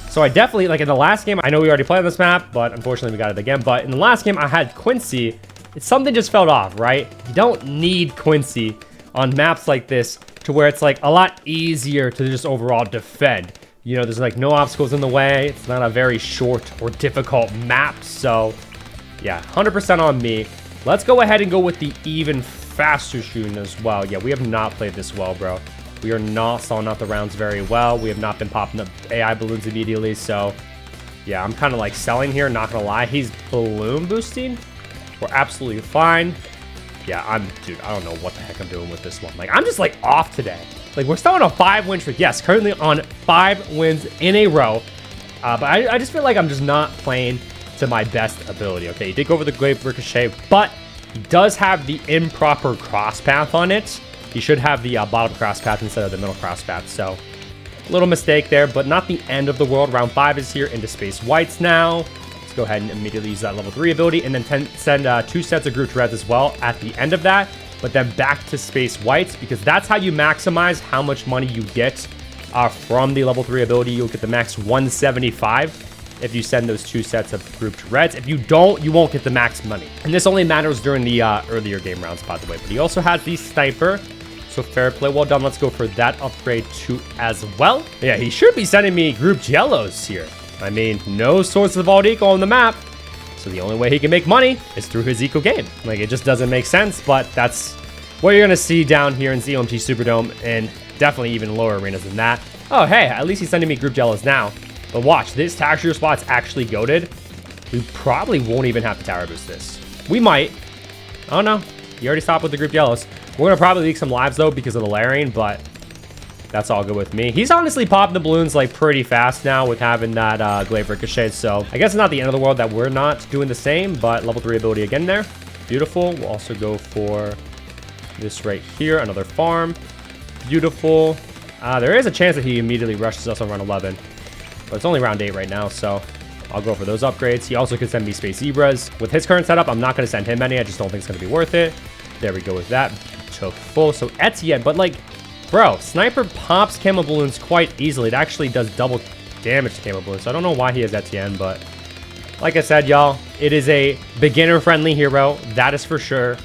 So I definitely, like in the last game, I know we already played on this map, but unfortunately we got it again. But in the last game, I had Quincy. Something just felt off, right? You don't need Quincy on maps like this to where it's like a lot easier to just overall defend. You know, there's like no obstacles in the way. It's not a very short or difficult map. So yeah, 100% on me. Let's go ahead and go with the even faster shooting as well. Yeah, we have not played this well, bro. We are not stalling out the rounds very well. We have not been popping up AI balloons immediately. So yeah, I'm kind of like selling here, not gonna lie. He's balloon boosting. We're absolutely fine. Yeah, dude, I don't know what the heck I'm doing with this one. Like, I'm just like off today. Like, we're still on a 5-win streak. Yes, currently on 5 wins in a row. But I just feel like I'm just not playing to my best ability. Okay, he did go over the Glaive Ricochet, but he does have the improper cross path on it. He should have the bottom cross path instead of the middle cross path. So, little mistake there, but not the end of the world. Round 5 is here into Space Whites now. Let's go ahead and immediately use that level 3 ability and then send 2 sets of grouped reds as well at the end of that. But then back to Space Whites because that's how you maximize how much money you get from the level 3 ability. You'll get the max 175 if you send those 2 sets of grouped reds. If you don't, you won't get the max money. And this only matters during the earlier game rounds, by the way. But he also has the Sniper. So fair play, well done. Let's go for that upgrade too as well. Yeah, he should be sending me grouped yellows here. I mean, no source of alt eco on the map. So the only way he can make money is through his eco game. Like, it just doesn't make sense, but that's what you're gonna see down here in ZOMG Superdome and definitely even lower arenas than that. Oh, hey, at least he's sending me grouped yellows now. But watch, this taxure spot's actually goated. We probably won't even have to tower boost this. We might. I don't know. He already stopped with the grouped yellows. We're going to probably leak some lives, though, because of the layering, but that's all good with me. He's honestly popping the balloons, like, pretty fast now with having that Glaive Ricochet, so I guess it's not the end of the world that we're not doing the same, but level 3 ability again there. Beautiful. We'll also go for this right here, another farm. Beautiful. There is a chance that he immediately rushes us on round 11, but it's only round 8 right now, so I'll go for those upgrades. He also could send me Space Zebras. With his current setup, I'm not going to send him any. I just don't think it's going to be worth it. There we go with that. Full. So Etienne, but like, bro, Sniper pops camo balloons quite easily. It actually does double damage to camo balloons. So I don't know why he has Etienne, but like I said, y'all, it is a beginner-friendly hero. That is for sure.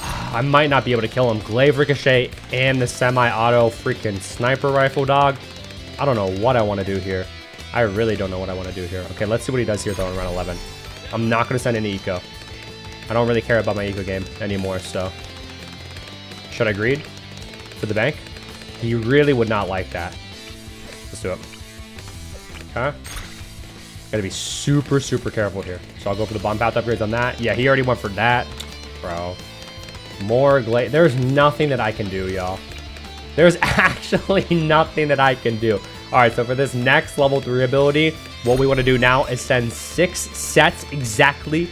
I might not be able to kill him. Glaive Ricochet and the semi-auto freaking sniper rifle, dog. I don't know what I want to do here. I really don't know what I want to do here. Okay, let's see what he does here, though, in round 11. I'm not going to send any eco. I don't really care about my eco game anymore, so... Should I greed for the bank? He really would not like that. Let's do it. Okay. Gotta be super, super careful here. So I'll go for the bomb path upgrades on that. Yeah, he already went for that. Bro. More glaze. There's nothing that I can do, y'all. There's actually nothing that I can do. All right, so for this next level 3 ability, what we want to do now is send 6 sets exactly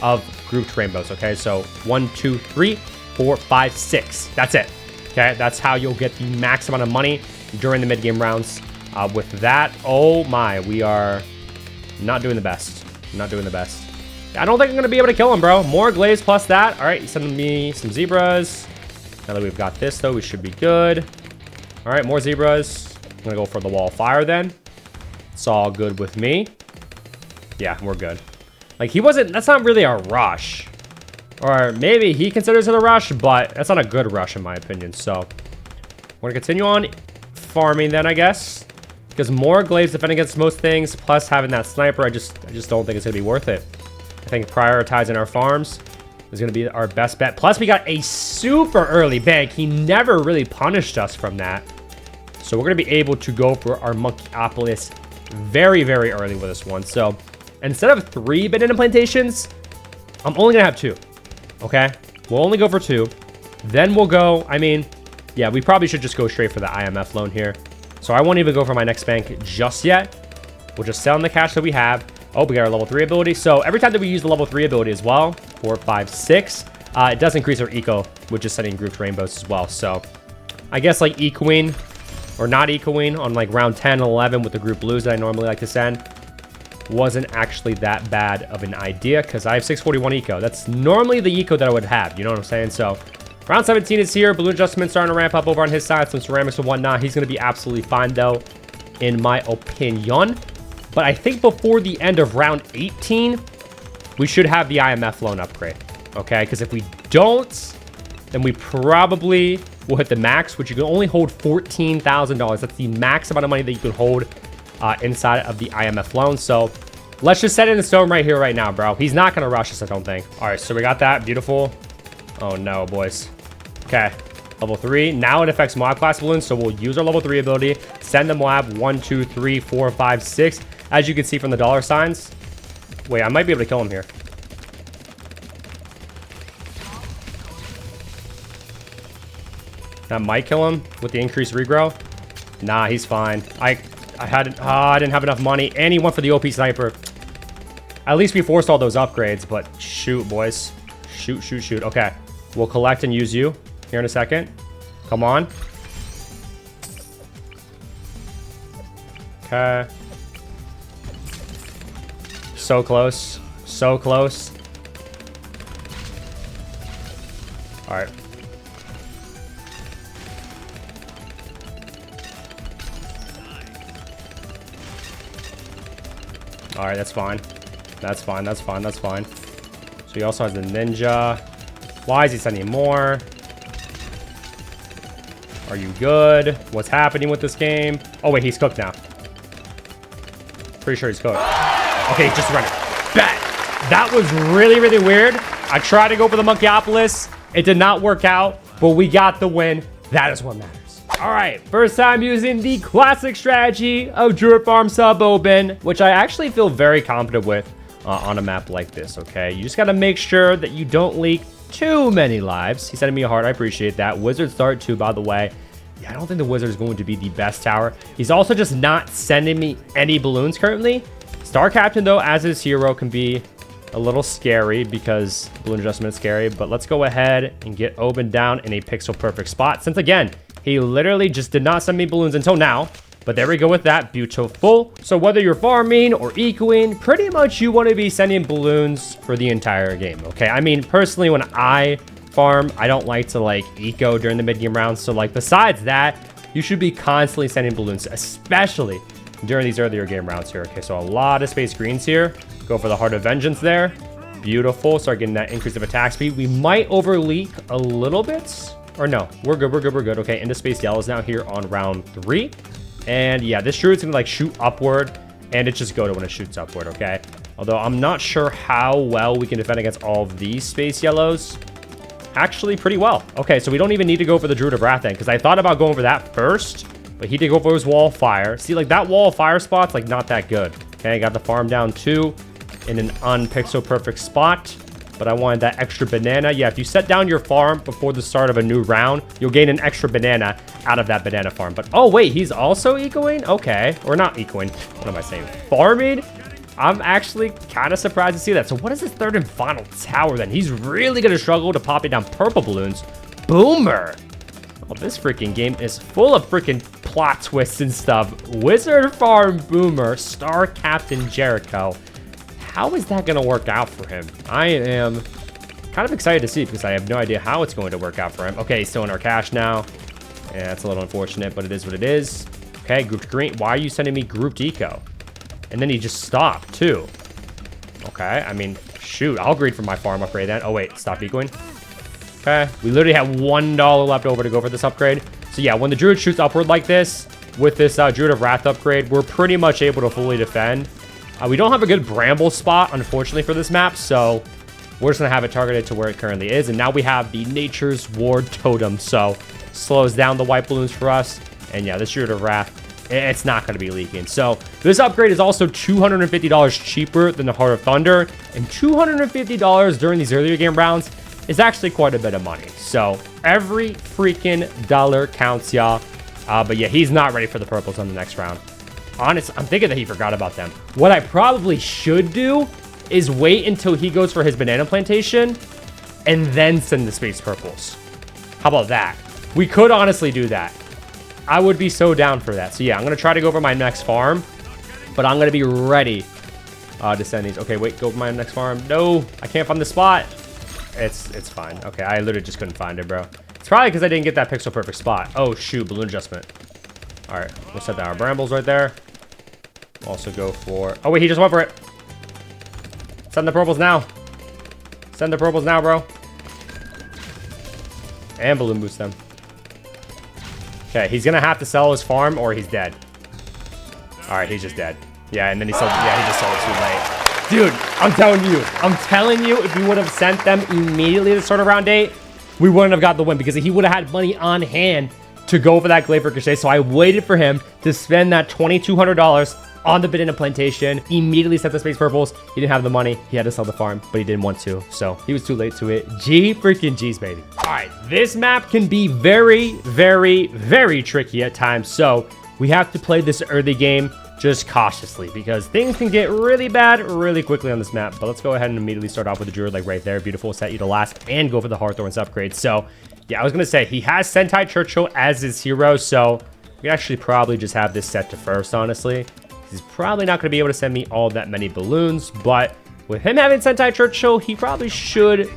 of grouped rainbows, okay? So 1, 2, 3, 4, 5, 6. That's it, okay? That's how you'll get the max amount of money during the mid-game rounds. With that, oh my, we are not doing the best. Not doing the best. I don't think I'm going to be able to kill him, bro. More glaze plus that. All right, he's sending me some zebras. Now that we've got this, though, we should be good. All right, more zebras. I'm going to go for the wall of fire then. It's all good with me. Yeah, we're good. Like, he wasn't... That's not really a rush. Or maybe he considers it a rush, but that's not a good rush in my opinion. So, we're going to continue on farming then, I guess. Because more glaives defending against most things, plus having that sniper, I just don't think it's going to be worth it. I think prioritizing our farms is going to be our best bet. Plus, we got a super early bank. He never really punished us from that. So, we're going to be able to go for our Monkeyopolis very, very early with this one. So, instead of 3 banana plantations, I'm only going to have 2. Okay? We'll only go for 2. Then we'll go, I mean, yeah, we probably should just go straight for the IMF loan here. So, I won't even go for my next bank just yet. We'll just sell in the cash that we have. Oh, we got our level 3 ability. So every time that we use the level 3 ability as well, 4, 5, 6, it does increase our eco, which is sending grouped rainbows as well. So I guess like ecoing or not ecoing on like round 10 and 11 with the group blues that I normally like to send wasn't actually that bad of an idea because I have 641 eco. That's normally the eco that I would have. You know what I'm saying? So round 17 is here. Balloon adjustment starting to ramp up over on his side. Some ceramics and whatnot. He's going to be absolutely fine though, in my opinion. But I think before the end of round 18, we should have the IMF loan upgrade, okay? Because if we don't, then we probably will hit the max, which you can only hold $14,000. That's the max amount of money that you can hold inside of the IMF loan. So let's just set it in stone right here, right now, bro. He's not going to rush us, I don't think. All right, so we got that. Beautiful. Oh, no, boys. Okay. Level 3. Now it affects Moab class balloons, so we'll use our level 3 ability. Send the Moab 1, 2, 3, 4, 5, 6. As you can see from the dollar signs. Wait, I might be able to kill him here. That might kill him with the increased regrow. Nah, he's fine. I didn't have enough money, and he went for the OP sniper. At least we forced all those upgrades, but shoot, boys. Shoot, shoot, shoot. Okay, we'll collect and use you here in a second. Come on. Okay. So close. So close. All right. All right, that's fine. That's fine. That's fine. That's fine. So he also has the ninja. Why is he sending more? Are you good? What's happening with this game? Oh, wait, he's cooked now. Pretty sure he's cooked. Okay, just run it. Bet. That was really, really weird. I tried to go for the Monkeyopolis. It did not work out, but we got the win. That is what matters. All right, first time using the classic strategy of Druid Farm sub open, which I actually feel very confident with on a map like this, okay? You just got to make sure that you don't leak too many lives. He's sending me a heart. I appreciate that. Wizard start too, by the way. Yeah, I don't think the Wizard is going to be the best tower. He's also just not sending me any balloons currently. Star Captain, though, as his hero, can be a little scary because balloon adjustment is scary. But let's go ahead and get Oben down in a pixel perfect spot. Since, again, he literally just did not send me balloons until now. But there we go with that. Beautiful. So whether you're farming or ecoing, pretty much you want to be sending balloons for the entire game, okay? I mean, personally, when I farm, I don't like to, like, eco during the mid-game rounds. So, like, besides that, you should be constantly sending balloons, especially during these earlier game rounds here. Okay, so a lot of space greens here. Go for the Heart of Vengeance there. Beautiful. Start getting that increase of attack speed. We might overleak a little bit. Or no, we're good, we're good, we're good. Okay, into space yellows now here on round 3. And yeah, this druid's gonna like shoot upward, and it's just go to when it shoots upward, okay? Although I'm not sure how well we can defend against all of these space yellows. Actually, pretty well. Okay, so we don't even need to go for the Druid of Wrath then, because I thought about going for that first, but he did go for his Wall of Fire. See, like that Wall of Fire spot's like not that good. Okay, got the farm down too in an unpixel perfect spot. But I wanted that extra banana. Yeah, if you set down your farm before the start of a new round, you'll gain an extra banana out of that banana farm. But, oh, wait, he's also ecoing? Okay. Or not ecoing. What am I saying? Farming? I'm actually kind of surprised to see that. So what is his third and final tower then? He's really going to struggle to pop it down purple balloons. Boomer. Oh, this freaking game is full of freaking plot twists and stuff. Wizard Farm Boomer, Star Captain Jericho. How is that going to work out for him? I am kind of excited to see because I have no idea how it's going to work out for him. Okay, he's still in our cash now. Yeah, that's a little unfortunate, but it is what it is. Okay, grouped green. Why are you sending me grouped eco? And then he just stopped, too. Okay, I mean, shoot. I'll grade for my farm upgrade then. Oh, wait. Stop ecoing. Okay, we literally have $1 left over to go for this upgrade. So, yeah, when the Druid shoots upward like this, with this Druid of Wrath upgrade, we're pretty much able to fully defend. We don't have a good bramble spot, unfortunately, for this map, so we're just going to have it targeted to where it currently is. And now we have the Nature's Ward Totem, so slows down the white balloons for us. And yeah, this Druid of Wrath, it's not going to be leaking. So this upgrade is also $250 cheaper than the Heart of Thunder, and $250 during these earlier game rounds is actually quite a bit of money. So every freaking dollar counts, y'all. But yeah, he's not ready for the purples on the next round. Honest, I'm thinking that he forgot about them. What I probably should do is wait until he goes for his banana plantation and then send the space purples. How about that? We could honestly do that. I would be so down for that. So yeah, I'm going to try to go over my next farm, but I'm going to be ready to send these. Okay, wait, go over my next farm. No, I can't find the spot. It's fine. Okay, I literally just couldn't find it, bro. It's probably because I didn't get that pixel perfect spot. Oh, shoot, balloon adjustment. All right, we'll set down our brambles right there. Also go for... Oh, wait, he just went for it. Send the purples now. Send the purples now, bro. And balloon boost them. Okay, he's going to have to sell his farm or he's dead. All right, he's just dead. Yeah, and then he sold... Yeah, he just sold it too late. Dude, I'm telling you, if we would have sent them immediately at the start of round 8, we wouldn't have got the win because he would have had money on hand to go for that Glaive Ricochet. So I waited for him to spend that $2,200 on the banana plantation, immediately set the space purples. He didn't have the money. He had to sell the farm, but he didn't want to. So he was too late to it. G freaking G's, baby. All right, this map can be very, very, very tricky at times. So we have to play this early game just cautiously because things can get really bad really quickly on this map. But let's go ahead and immediately start off with the Druid like right there. Beautiful, set you to last and go for the Hawthorns upgrade. So yeah, I was going to say he has Sentai Churchill as his hero. So we actually probably just have this set to first, honestly. He's probably not going to be able to send me all that many balloons, but with him having Sentai Churchill, he probably should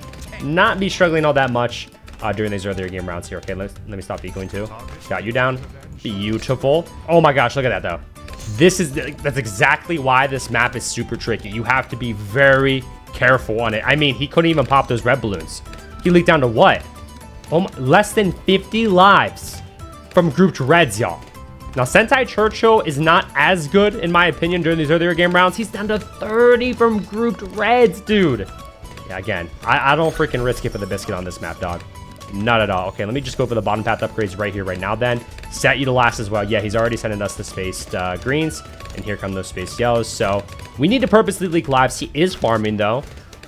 not be struggling all that much during these earlier game rounds here. Okay, let me stop ecoing too. Got you down. Beautiful. Oh my gosh, look at that though. That's exactly why this map is super tricky. You have to be very careful on it. I mean, he couldn't even pop those red balloons. He leaked down to what? Oh my, less than 50 lives from grouped reds, y'all. Now, Sentai Churchill is not as good, in my opinion, during these earlier game rounds. He's down to 30 from grouped reds, dude. Yeah, again, I don't freaking risk it for the biscuit on this map, dog. Not at all. Okay, let me just go for the bottom path upgrades right here, right now, then. Set you to last as well. Yeah, he's already sending us the spaced greens, and here come those spaced yellows. So we need to purposely leak lives. He is farming, though,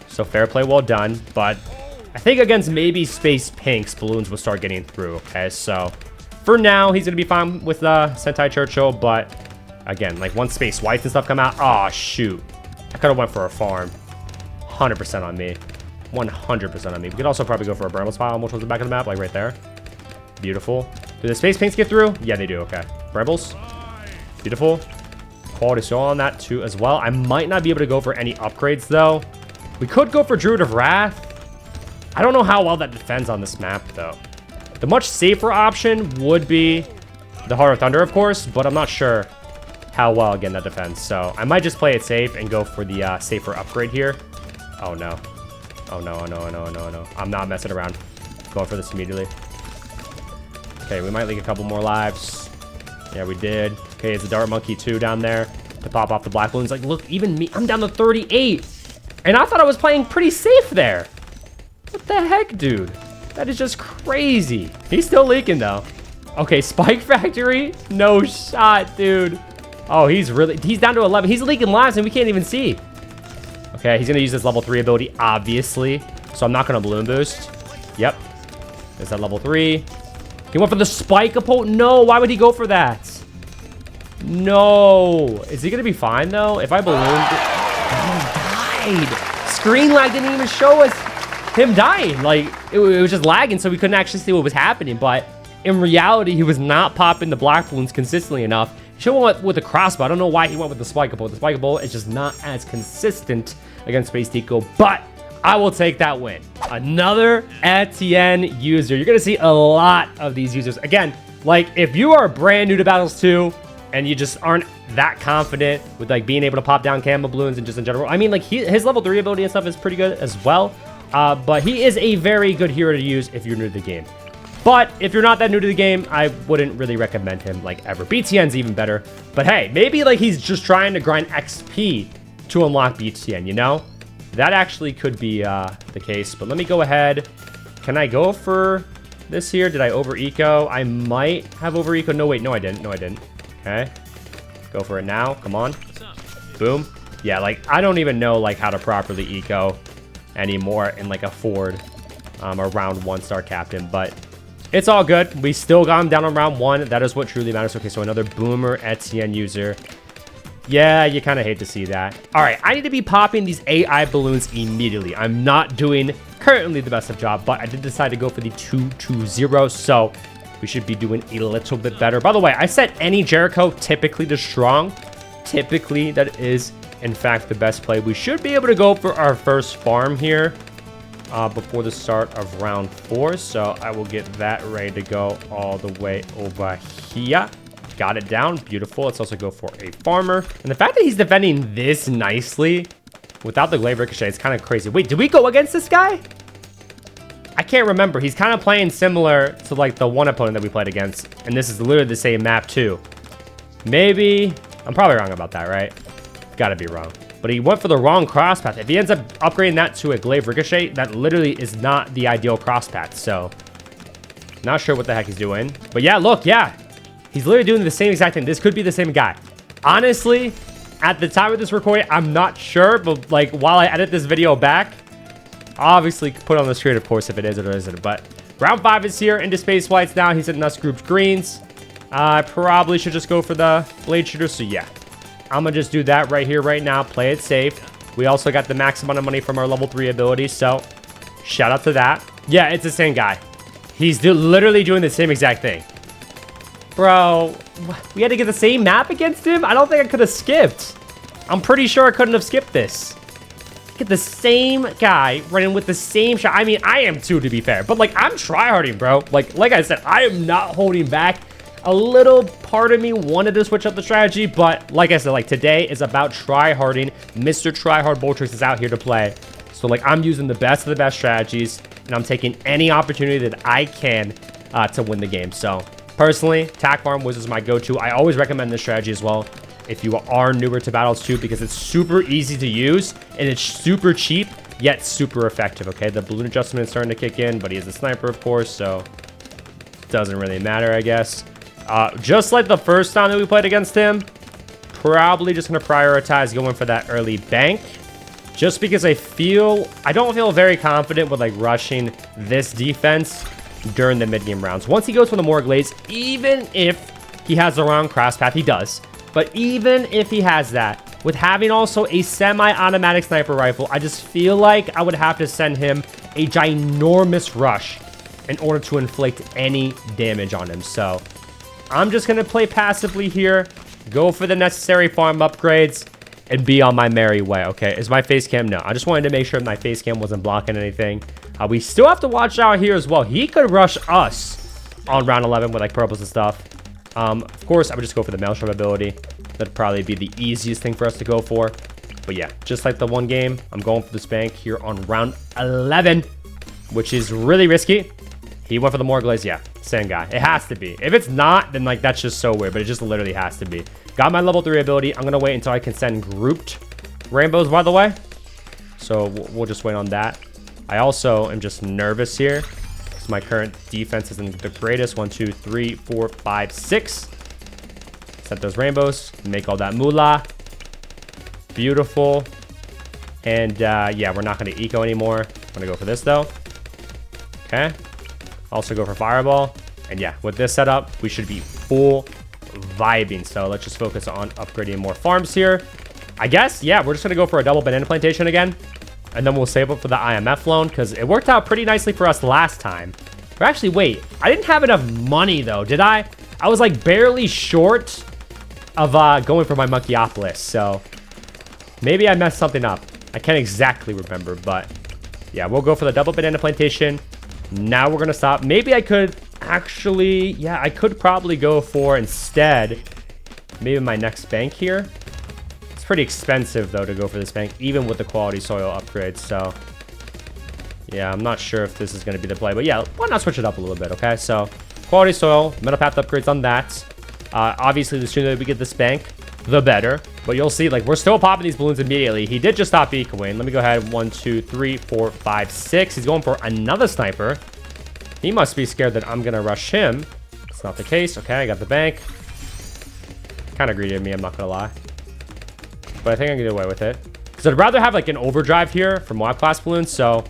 so fair play, well done. But I think against maybe spaced pinks, balloons will start getting through, okay? So for now, he's going to be fine with Sentai Churchill, but again, like once space whites and stuff come out, oh, shoot. I could have went for a farm. 100% on me. 100% on me. We could also probably go for a bramble spot almost towards the back of the map, like right there. Beautiful. Do the space pinks get through? Yeah, they do. Okay. Brambles. Beautiful. Quality soil on that too as well. I might not be able to go for any upgrades though. We could go for Druid of Wrath. I don't know how well that defends on this map though. The much safer option would be the Heart of Thunder, of course, but I'm not sure how well, again, that defends. So I might just play it safe and go for the safer upgrade here. Oh, no. Oh, no, oh, no, oh, no, oh, no, oh, no. I'm not messing around. Going for this immediately. Okay, we might leak a couple more lives. Yeah, we did. Okay, it's a Dart Monkey 2 down there to pop off the black balloons. Like, look, even me, I'm down to 38. And I thought I was playing pretty safe there. What the heck, dude? That is just crazy. He's still leaking, though. Okay, Spike Factory? No shot, dude. Oh, he's down to 11. He's leaking lives and we can't even see. Okay, he's gonna use his level 3 ability, obviously. So I'm not gonna balloon boost. Yep. There's that level 3. He went for the spike oppo. No, why would he go for that? No. Is he gonna be fine though? If I balloon, he died. Screen lag didn't even show us him dying. Like it was just lagging, so we couldn't actually see what was happening. But in reality, he was not popping the black balloons consistently enough. He should have went with the crossbow. I don't know why he went with the spike bolt. The spike bolt is just not as consistent against Space Deco, but I will take that win. Another Etienne user. You're gonna see a lot of these users. Again, like if you are brand new to Battles 2 and you just aren't that confident with like being able to pop down camo balloons and just in general, I mean like his level 3 ability and stuff is pretty good as well. But he is a very good hero to use if you're new to the game. But if you're not that new to the game, I wouldn't really recommend him like ever. BTN's even better. But hey, maybe like he's just trying to grind XP to unlock BTN, you know? That actually could be the case. But let me go ahead. Can I go for this here? Did I over eco? I might have over eco. No, wait, no, I didn't. No, I didn't. Okay. Go for it now. Come on. Boom. Yeah, like I don't even know like how to properly eco anymore in like a Ford or round 1 star captain, but it's all good. We still got him down on round 1. That is what truly matters. Okay, so another boomer Etienne user. Yeah, you kind of hate to see that. All right, I need to be popping these AI balloons immediately. I'm not doing currently the best of job, but I did decide to go for the 2-2-0, so we should be doing a little bit better. By the way, I set any Jericho typically to strong. Typically, that is, in fact, the best play. We should be able to go for our first farm here before the start of round 4. So I will get that ready to go all the way over here. Got it down. Beautiful. Let's also go for a farmer. And the fact that he's defending this nicely without the glaive ricochet is kind of crazy. Wait, did we go against this guy? I can't remember. He's kind of playing similar to like the one opponent that we played against. And this is literally the same map too. Maybe. I'm probably wrong about that, right? Gotta be wrong. But he went for the wrong cross path. If he ends up upgrading that to a glaive ricochet, that literally is not the ideal cross path. So, not sure what the heck he's doing. But yeah, look, yeah. He's literally doing the same exact thing. This could be the same guy. Honestly, at the time of this recording, I'm not sure. But like, while I edit this video back, obviously put on the screen, of course, if it is or isn't. But round 5 is here into space flights now. He's hitting us grouped greens. I probably should just go for the blade shooter. So yeah, I'm gonna just do that right here, right now. Play it safe. We also got the max amount of money from our level 3 ability. So shout out to that. Yeah, it's the same guy. He's literally doing the same exact thing. Bro, we had to get the same map against him? I don't think I could have skipped. I'm pretty sure I couldn't have skipped this. Get the same guy running with the same shot. I mean, I am too, to be fair. But, like, I'm tryharding, bro. Like I said, I am not holding back. A little part of me wanted to switch up the strategy. But, like I said, like, today is about tryharding. Mr. Tryhard Boltrix is out here to play. So, like, I'm using the best of the best strategies. And I'm taking any opportunity that I can to win the game. So, personally, Tac Farm Wizards is my go-to. I always recommend this strategy as well if you are newer to Battles 2 because it's super easy to use and it's super cheap yet super effective. Okay, the balloon adjustment is starting to kick in, but he is a sniper, of course, so it doesn't really matter, I guess. Just like the first time that we played against him, probably just going to prioritize going for that early bank just because I don't feel very confident with like rushing this defense during the mid-game rounds. Once he goes for the more glaze, even if he has the wrong cross path, he does. But even if he has that, with having also a semi-automatic sniper rifle, I just feel like I would have to send him a ginormous rush in order to inflict any damage on him. So I'm just going to play passively here, go for the necessary farm upgrades, and be on my merry way. Okay, is my face cam? No, I just wanted to make sure my face cam wasn't blocking anything. We still have to watch out here as well. He could rush us on round 11 with like purples and stuff. Of course, I would just go for the Maelstrom ability. That'd probably be the easiest thing for us to go for. But yeah, just like the one game, I'm going for this bank here on round 11, which is really risky. He went for the more glaze. Yeah, same guy. It has to be. If it's not, then like that's just so weird, but it just literally has to be. Got my level 3 ability. I'm going to wait until I can send grouped rainbows, by the way. So we'll just wait on that. I also am just nervous here because my current defense isn't the greatest. 1, 2, 3, 4, 5, 6. Set those rainbows. Make all that moolah. Beautiful. And yeah, we're not going to eco anymore. I'm going to go for this though. Okay. Also go for fireball. And yeah, with this setup, we should be full vibing. So let's just focus on upgrading more farms here. I guess, yeah, we're just going to go for a double banana plantation again. And then we'll save up for the IMF loan because it worked out pretty nicely for us last time. Or actually, wait, I didn't have enough money though, did I? I was like barely short of going for my Monkeypolis. So maybe I messed something up. I can't exactly remember, but yeah, we'll go for the double banana plantation. Now we're going to stop. Maybe I could actually, yeah, I could probably go for instead, maybe my next bank here. It's pretty expensive though to go for this bank, even with the quality soil upgrades. So yeah, I'm not sure if this is going to be the play, but yeah, why not switch it up a little bit? Okay, so quality soil, metal path upgrades on that. Obviously, the sooner we get this bank, the better. But you'll see, like, we're still popping these balloons immediately. He did just stop ecoing. Let me go ahead. 1, 2, 3, 4, 5, 6. He's going for another sniper. He must be scared that I'm going to rush him. It's not the case. Okay, I got the bank. Kind of greedy of me, I'm not going to lie. But I think I can get away with it. Because I'd rather have, like, an overdrive here for Moab class balloons. So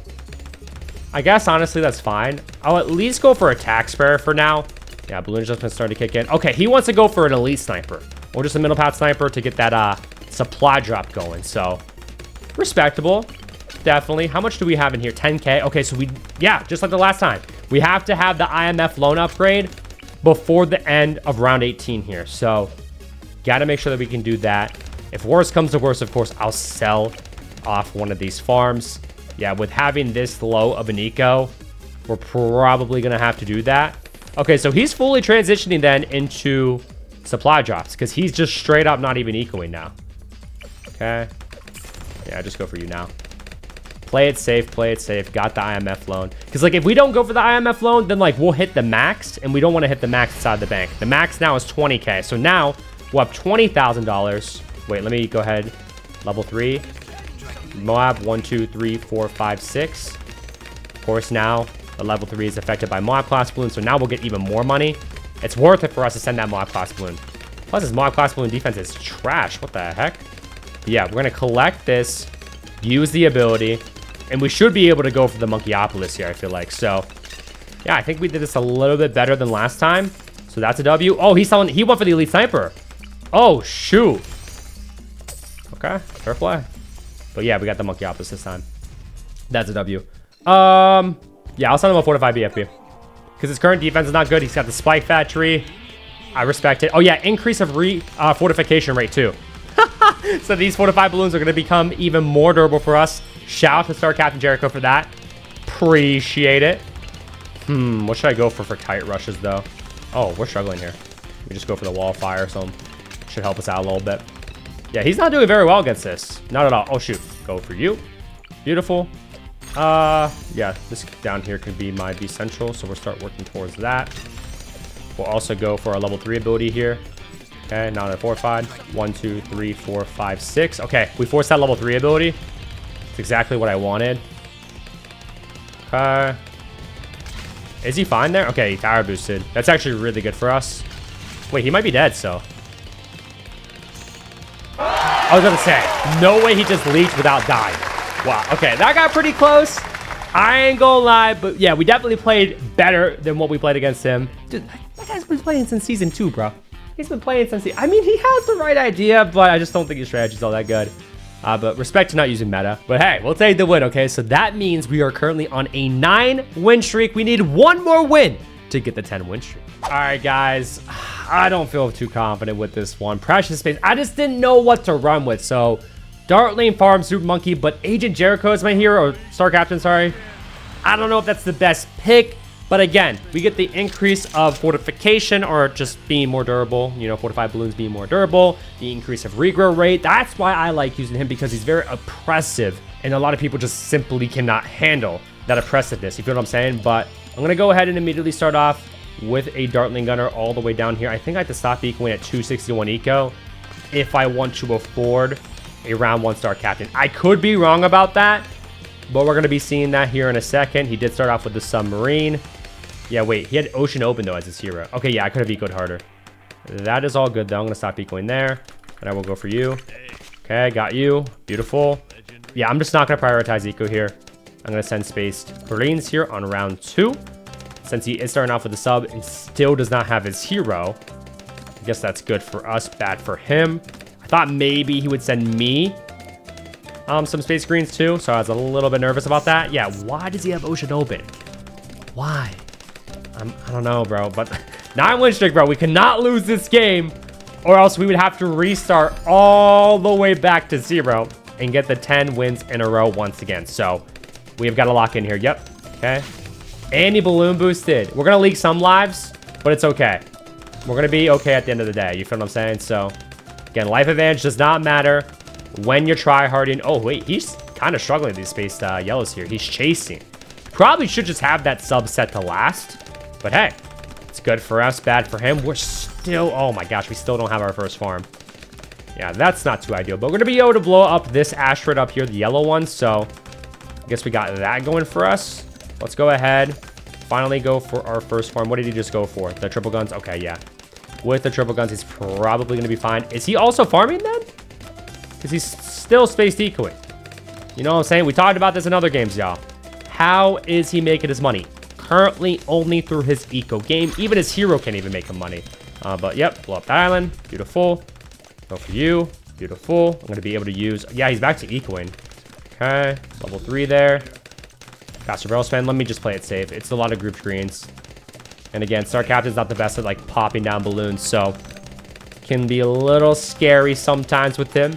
I guess, honestly, that's fine. I'll at least go for attack sprayer for now. Yeah, balloon adjustment starting to kick in. Okay, he wants to go for an elite sniper. Or just a middle path sniper to get that supply drop going. So, respectable. Definitely. How much do we have in here? 10K. Okay, so yeah, just like the last time. We have to have the IMF loan upgrade before the end of round 18 here. So, got to make sure that we can do that. If worse comes to worse, of course, I'll sell off one of these farms. Yeah, with having this low of an eco, we're probably going to have to do that. Okay, so he's fully transitioning then into supply drops because he's just straight up not even ecoing now. Okay. Yeah, just go for you now. Play it safe, play it safe. Got the IMF loan. Because, like, if we don't go for the IMF loan, then, like, we'll hit the max, and we don't want to hit the max inside the bank. The max now is 20K. So now we'll have $20,000. Wait, let me go ahead. Level 3. Moab, 1, 2, 3, 4, 5, 6. Of course, now the level 3 is affected by Moab class balloon, so now we'll get even more money. It's worth it for us to send that Moab class balloon. Plus, his Moab class balloon defense is trash. What the heck? But yeah, we're going to collect this, use the ability, and we should be able to go for the Monkeypolis here, I feel like. So, yeah, I think we did this a little bit better than last time. So that's a W. Oh, he went for the elite sniper. Oh, shoot. Okay, fair play. But yeah, we got the Monkeypolis this time. That's a W. Yeah, I'll send him a fortified BFB. Because his current defense is not good. He's got the spike factory. I respect it. Oh yeah, increase of fortification rate too. So these fortified balloons are going to become even more durable for us. Shout out to Star Captain Jericho for that. Appreciate it. What should I go for kite rushes though? Oh, we're struggling here. We just go for the wall of fire. So should help us out a little bit. Yeah, he's not doing very well against this. Not at all. Oh shoot. Go for you. Beautiful. Yeah, this down here could be my B central, so we'll start working towards that. We'll also go for our level 3 ability here. Okay, now they're fortified. 1, 2, 3, 4, 5, 6. Okay, we forced that level 3 ability. It's exactly what I wanted. Okay. Is he fine there? Okay, he tower boosted. That's actually really good for us. Wait, he might be dead, so. I was gonna say, no way he just leaked without dying. Wow, okay, that got pretty close. I ain't gonna lie, but yeah, we definitely played better than what we played against him. Dude, that guy's been playing since season 2, bro. He's been playing since I mean, he has the right idea, but I just don't think his strategy's all that good. But respect to not using meta. But hey, we'll take the win, okay? So that means we are currently on a 9-win streak. We need one more win to get the 10-win streak. All right, guys. I don't feel too confident with this one. Precious Space. I just didn't know what to run with, so Dartling Farm, Super Monkey, but Agent Jericho is my hero, or Star Captain, sorry. I don't know if that's the best pick, but again, we get the increase of fortification or just being more durable, you know, fortified balloons being more durable, the increase of regrow rate. That's why I like using him, because he's very oppressive, and a lot of people just simply cannot handle that oppressiveness. You feel what I'm saying? But I'm going to go ahead and immediately start off with a Dartling Gunner all the way down here. I think I have to stop ecoing at 261 eco if I want to afford a round 1 Star Captain. I could be wrong about that, but we're going to be seeing that here in a second. He did start off with the submarine. Yeah, wait, he had Ocean Open though as his hero. Okay, yeah, I could have ecoed harder. That is all good, though. I'm going to stop ecoing there. And I will go for you. Okay, got you. Beautiful. Yeah, I'm just not going to prioritize eco here. I'm going to send spaced Bloons here on round 2. Since he is starting off with a sub and still does not have his hero. I guess that's good for us, bad for him. I thought maybe he would send me some space greens too, so I was a little bit nervous about that. Yeah, why does he have Ocean Open? Why? I don't know, bro, but 9-win streak, bro. We cannot lose this game, or else we would have to restart all the way back to 0 and get the 10 wins in a row once again. So we have got to lock in here. Yep. Okay. And he balloon boosted. We're going to leak some lives, but it's okay. We're going to be okay at the end of the day. You feel what I'm saying? So, again, life advantage does not matter when you're tryharding. Oh, wait. He's kind of struggling with these spaced yellows here. He's chasing. Probably should just have that sub set to last. But, hey, it's good for us, bad for him. We're still... Oh, my gosh. We still don't have our first farm. Yeah, that's not too ideal. But we're going to be able to blow up this asteroid up here, the yellow one. So, I guess we got that going for us. Let's go ahead. Finally go for our first farm. What did he just go for? The triple guns? Okay, yeah. With the triple guns, he's probably going to be fine. Is he also farming then? Because he's still space decoying. You know what I'm saying? We talked about this in other games, y'all. How is he making his money? Currently only through his eco game. Even his hero can't even make him money. But yep, blow up that island. Beautiful. Go for you. Beautiful. I'm going to be able to use... Yeah, he's back to ecoing. Okay. Level 3 there. Faster barrel spin. Let me just play it safe. It's a lot of group greens. And again, Star Captain's not the best at like popping down balloons, so can be a little scary sometimes with him.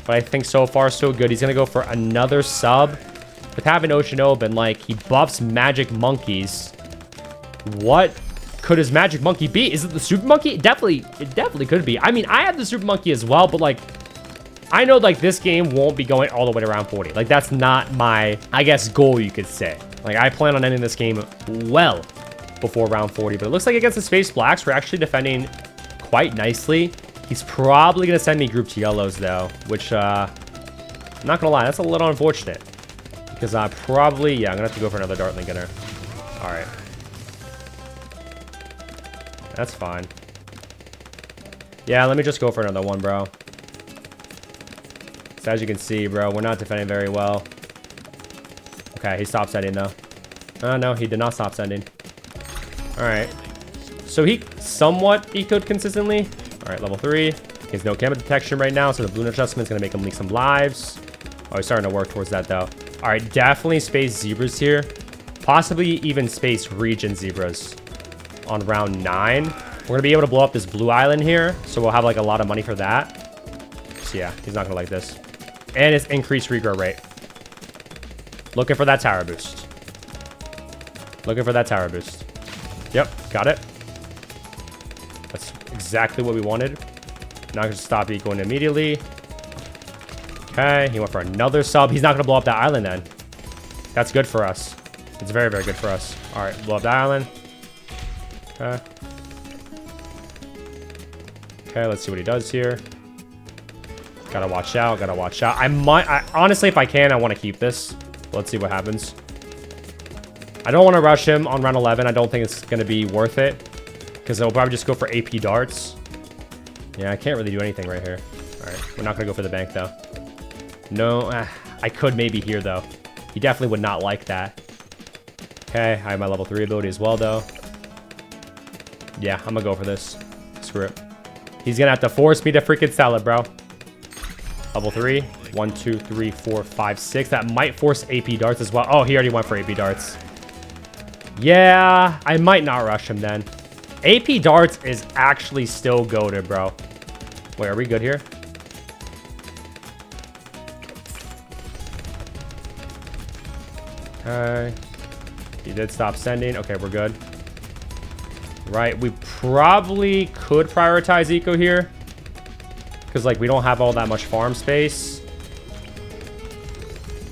But I think so far so good. He's gonna go for another sub. With having Ocean Open, like he buffs magic monkeys. What could his magic monkey be? Is it the super monkey? It definitely could be. I mean, I have the super monkey as well, but like I know like this game won't be going all the way to round 40. Like that's not my, I guess, goal you could say. Like I plan on ending this game well before round 40, but it looks like against the Space Blacks, we're actually defending quite nicely. He's probably going to send me grouped yellows though, which I'm not going to lie, that's a little unfortunate because I probably, yeah, I'm going to have to go for another Dartling Gunner. All right. That's fine. Yeah, let me just go for another one, bro. So as you can see, bro, we're not defending very well. Okay, he stopped sending, though. Oh, no, he did not stop sending. All right. So he somewhat ecoed consistently. All right, level 3. He has no camera detection right now, so the balloon adjustment is going to make him leak some lives. Oh, he's starting to work towards that, though. All right, definitely space zebras here. Possibly even space region zebras on round 9. We're going to be able to blow up this blue island here, so we'll have, like, a lot of money for that. So, yeah, he's not going to like this. And it's increased regrow rate. Looking for that tower boost. Looking for that tower boost. Yep, got it. That's exactly what we wanted. Not going to stop ecoing immediately. Okay, he went for another sub. He's not going to blow up that island then. That's good for us. It's very, very good for us. All right, blow up that island. Okay. Okay, let's see what he does here. Gotta watch out, gotta watch out. Honestly, if I can, I want to keep this. Let's see what happens. I don't want to rush him on round 11. I don't think it's going to be worth it. Because they'll probably just go for AP darts. Yeah, I can't really do anything right here. Alright, we're not going to go for the bank, though. No, I could maybe here, though. He definitely would not like that. Okay, I have my level 3 ability as well, though. Yeah, I'm going to go for this. Screw it. He's going to have to force me to freaking sell it, bro. Level 3. 1, 2, 3, 4, 5, 6. That might force AP darts as well. Oh, he already went for AP darts. Yeah, I might not rush him then. AP darts is actually still goated, bro. Wait, are we good here? Okay. He did stop sending. Okay, we're good. Right, we probably could prioritize eco here. Because, like, we don't have all that much farm space.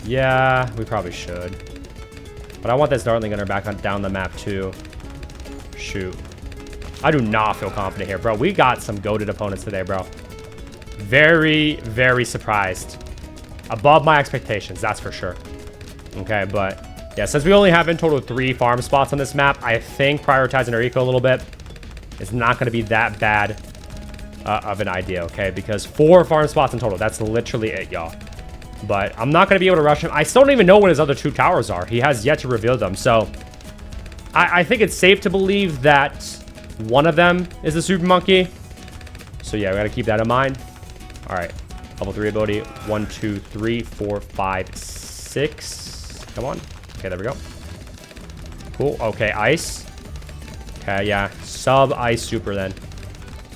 Yeah, we probably should. But I want this Dartling Gunner back down the map, too. Shoot. I do not feel confident here, bro. We got some goated opponents today, bro. Very, very surprised. Above my expectations, that's for sure. Okay, but... yeah, since we only have in total 3 farm spots on this map, I think prioritizing our eco a little bit is not going to be that bad of an idea, okay? Because 4 farm spots in total. That's literally it, y'all. But I'm not going to be able to rush him. I still don't even know what his other 2 towers are. He has yet to reveal them. So I think it's safe to believe that one of them is the super monkey. So yeah, we got to keep that in mind. All right. Level 3 ability. 1, 2, 3, 4, 5, 6. Come on. Okay, there we go. Cool. Okay, ice. Okay, yeah. Sub-ice super then.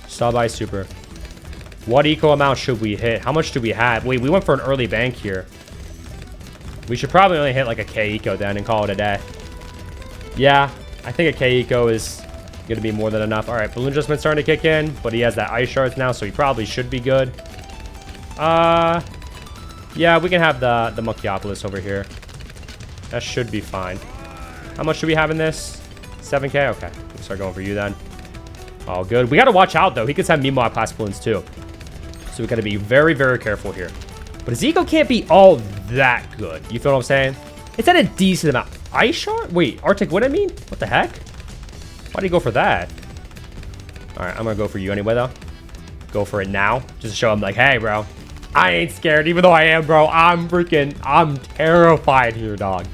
Sub-ice super. What eco amount should we hit? How much do we have? Wait, we went for an early bank here. We should probably only hit like a K eco then and call it a day. Yeah, I think a K eco is going to be more than enough. All right, balloon adjustment starting to kick in, but he has that ice shards now, so he probably should be good. Yeah, we can have the Monkeypolis over here. That should be fine. How much do we have in this? 7K? Okay, we'll start going for you then. All good. We got to watch out, though. He could have Meanwhile class balloons, too. So we got to be very, very careful here. But his eco can't be all that good. You feel what I'm saying? It's at a decent amount. Ice shard? Wait, Arctic, what I mean? What the heck? Why do you go for that? All right, I'm going to go for you anyway, though. Go for it now. Just to show him, like, hey, bro. I ain't scared, even though I am, bro. I'm terrified here, dog.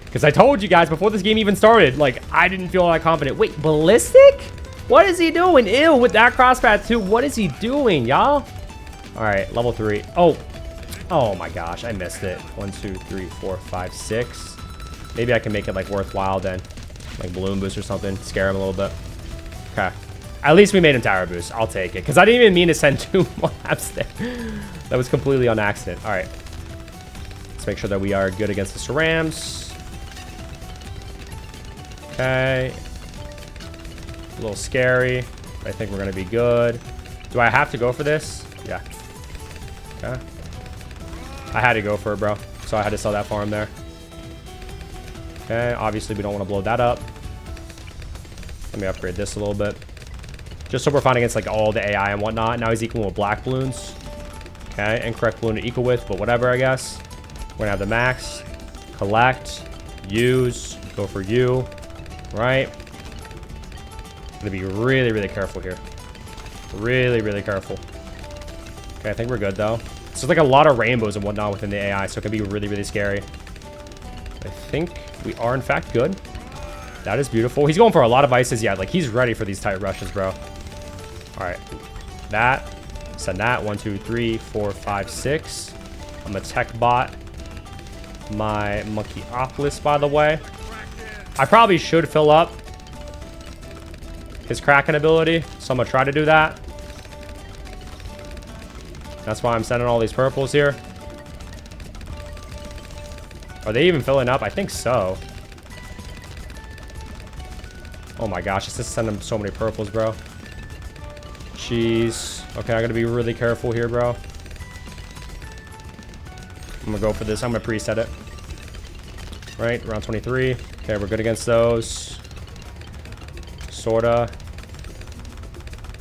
Because I told you guys before this game even started, like, I didn't feel that confident. Wait, ballistic? What is he doing? Ew, with that crosspath too. What is he doing, y'all? All right, level 3. Oh my gosh, I missed it. 1, 2, 3, 4, 5, 6. Maybe I can make it like worthwhile then. Like balloon boost or something. Scare him a little bit. Okay. At least we made him tower boost. I'll take it. Because I didn't even mean to send 2 labs there. That was completely on accident. All right. Let's make sure that we are good against the Cerams. Okay. A little scary. But I think we're going to be good. Do I have to go for this? Yeah. Okay. I had to go for it, bro. So I had to sell that farm there. Okay. Obviously, we don't want to blow that up. Let me upgrade this a little bit. Just so we're fine against like all the AI and whatnot. Now he's equal with black balloons. Okay. Incorrect balloon to equal with, but whatever, I guess. We're going to have the max. Collect. Use. Go for you. Right. Gonna be really, really careful here. Really, really careful. Okay, I think we're good though. So there's like a lot of rainbows and whatnot within the AI, so it can be really, really scary. I think we are in fact good. That is beautiful. He's going for a lot of ices. Yeah, like he's ready for these tight rushes, bro. All right, that. Send that. 1, 2, 3, 4, 5, 6. I'm a tech bot. My Monkeypolis, by the way. I probably should fill up his Kraken ability, so I'm gonna try to do that. That's why I'm sending all these purples here. Are they even filling up? I think so. Oh my gosh, it's just sending so many purples, bro. Jeez. Okay, I gotta be really careful here, bro. I'm gonna go for this. I'm gonna preset it. Right, round 23. Okay, we're good against those. Sorta.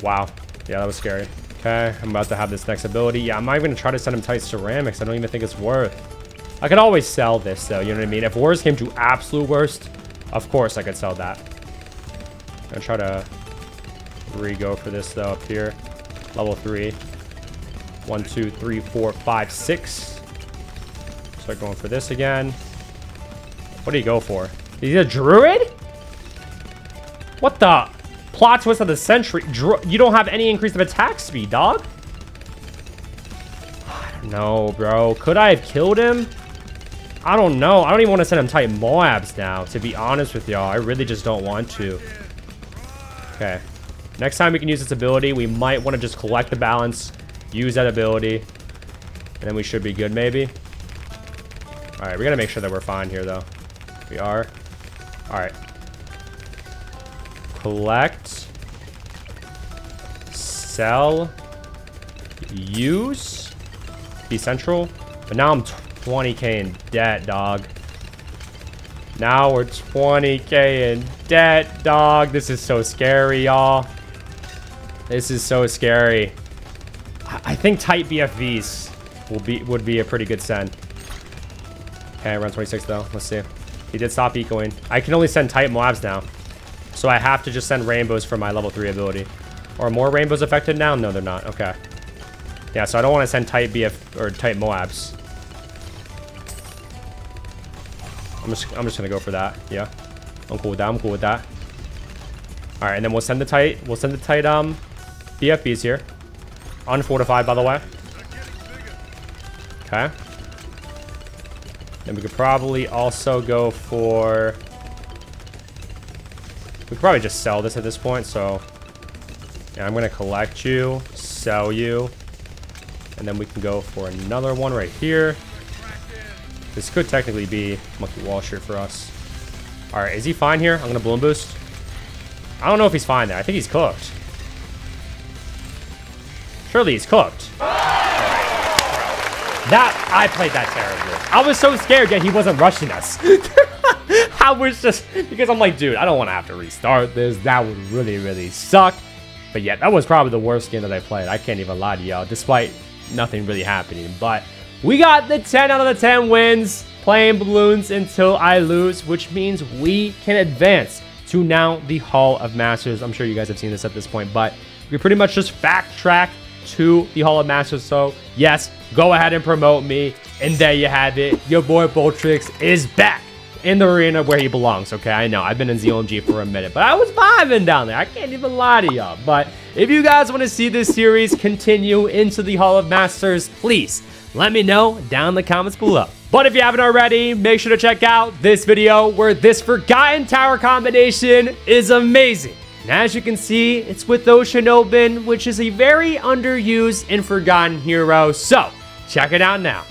Wow. Yeah, that was scary. Okay, I'm about to have this next ability. Yeah, I'm not even gonna try to send him tight ceramics. I don't even think it's worth. I could always sell this though, you know what I mean? If worst came to absolute worst, of course I could sell that. I'm gonna try to re-go for this though up here. Level 3. 1, 2, 3, 4, 5, 6. Start going for this again. What do you go for? Is he a druid? What the? Plot twist of the century. You don't have any increase of attack speed, dog. I don't know, bro. Could I have killed him? I don't know. I don't even want to send him tight Moabs now, to be honest with y'all. I really just don't want to. Okay. Next time we can use this ability, we might want to just collect the balance, use that ability, and then we should be good, maybe. All right, we got to make sure that we're fine here, though. We are. All right. Collect. Sell. Use. Be central. But now I'm 20k in debt, dog. Now we're 20k in debt, dog. This is so scary, y'all. This is so scary. I think tight BFVs would be a pretty good send. Okay, around 26 though. Let's see. He did stop ecoing. I can only send tight Moabs now. So I have to just send rainbows for my level 3 ability. Or more rainbows affected now? No, they're not. Okay. Yeah, so I don't want to send type BF or type Moabs. I'm just gonna go for that. Yeah. I'm cool with that. I'm cool with that. Alright, and then we'll send the tight BFBs here. Unfortified, by the way. Okay. Then we could probably also go for... We could probably just sell this at this point, so... Yeah, I'm going to collect you, sell you, and then we can go for another one right here. This could technically be Monkey Wall Shirt for us. Alright, is he fine here? I'm going to Balloon Boost. I don't know if he's fine there. I think he's cooked. Surely he's cooked. I played that terribly. I was so scared that he wasn't rushing us. I was just, because I'm like, dude, I don't want to have to restart this. That would really, really suck. But yeah, that was probably the worst game that I played. I can't even lie to y'all, despite nothing really happening. But we got the 10 out of the 10 wins playing Bloons Until I Lose, which means we can advance to now the Hall of Masters. I'm sure you guys have seen this at this point, but we pretty much just backtrack to the Hall of Masters. So yes, go ahead and promote me. And there you have it. Your boy Boltrix is back in the arena where he belongs. Okay, I know I've been in ZOMG for a minute, but I was vibing down there. I can't even lie to y'all. But if you guys want to see this series continue into the Hall of Masters, please let me know down in the comments below. But if you haven't already, make sure to check out this video where this Forgotten Tower combination is amazing. And as you can see, it's with Oceanobin, which is a very underused and forgotten hero. So check it out now.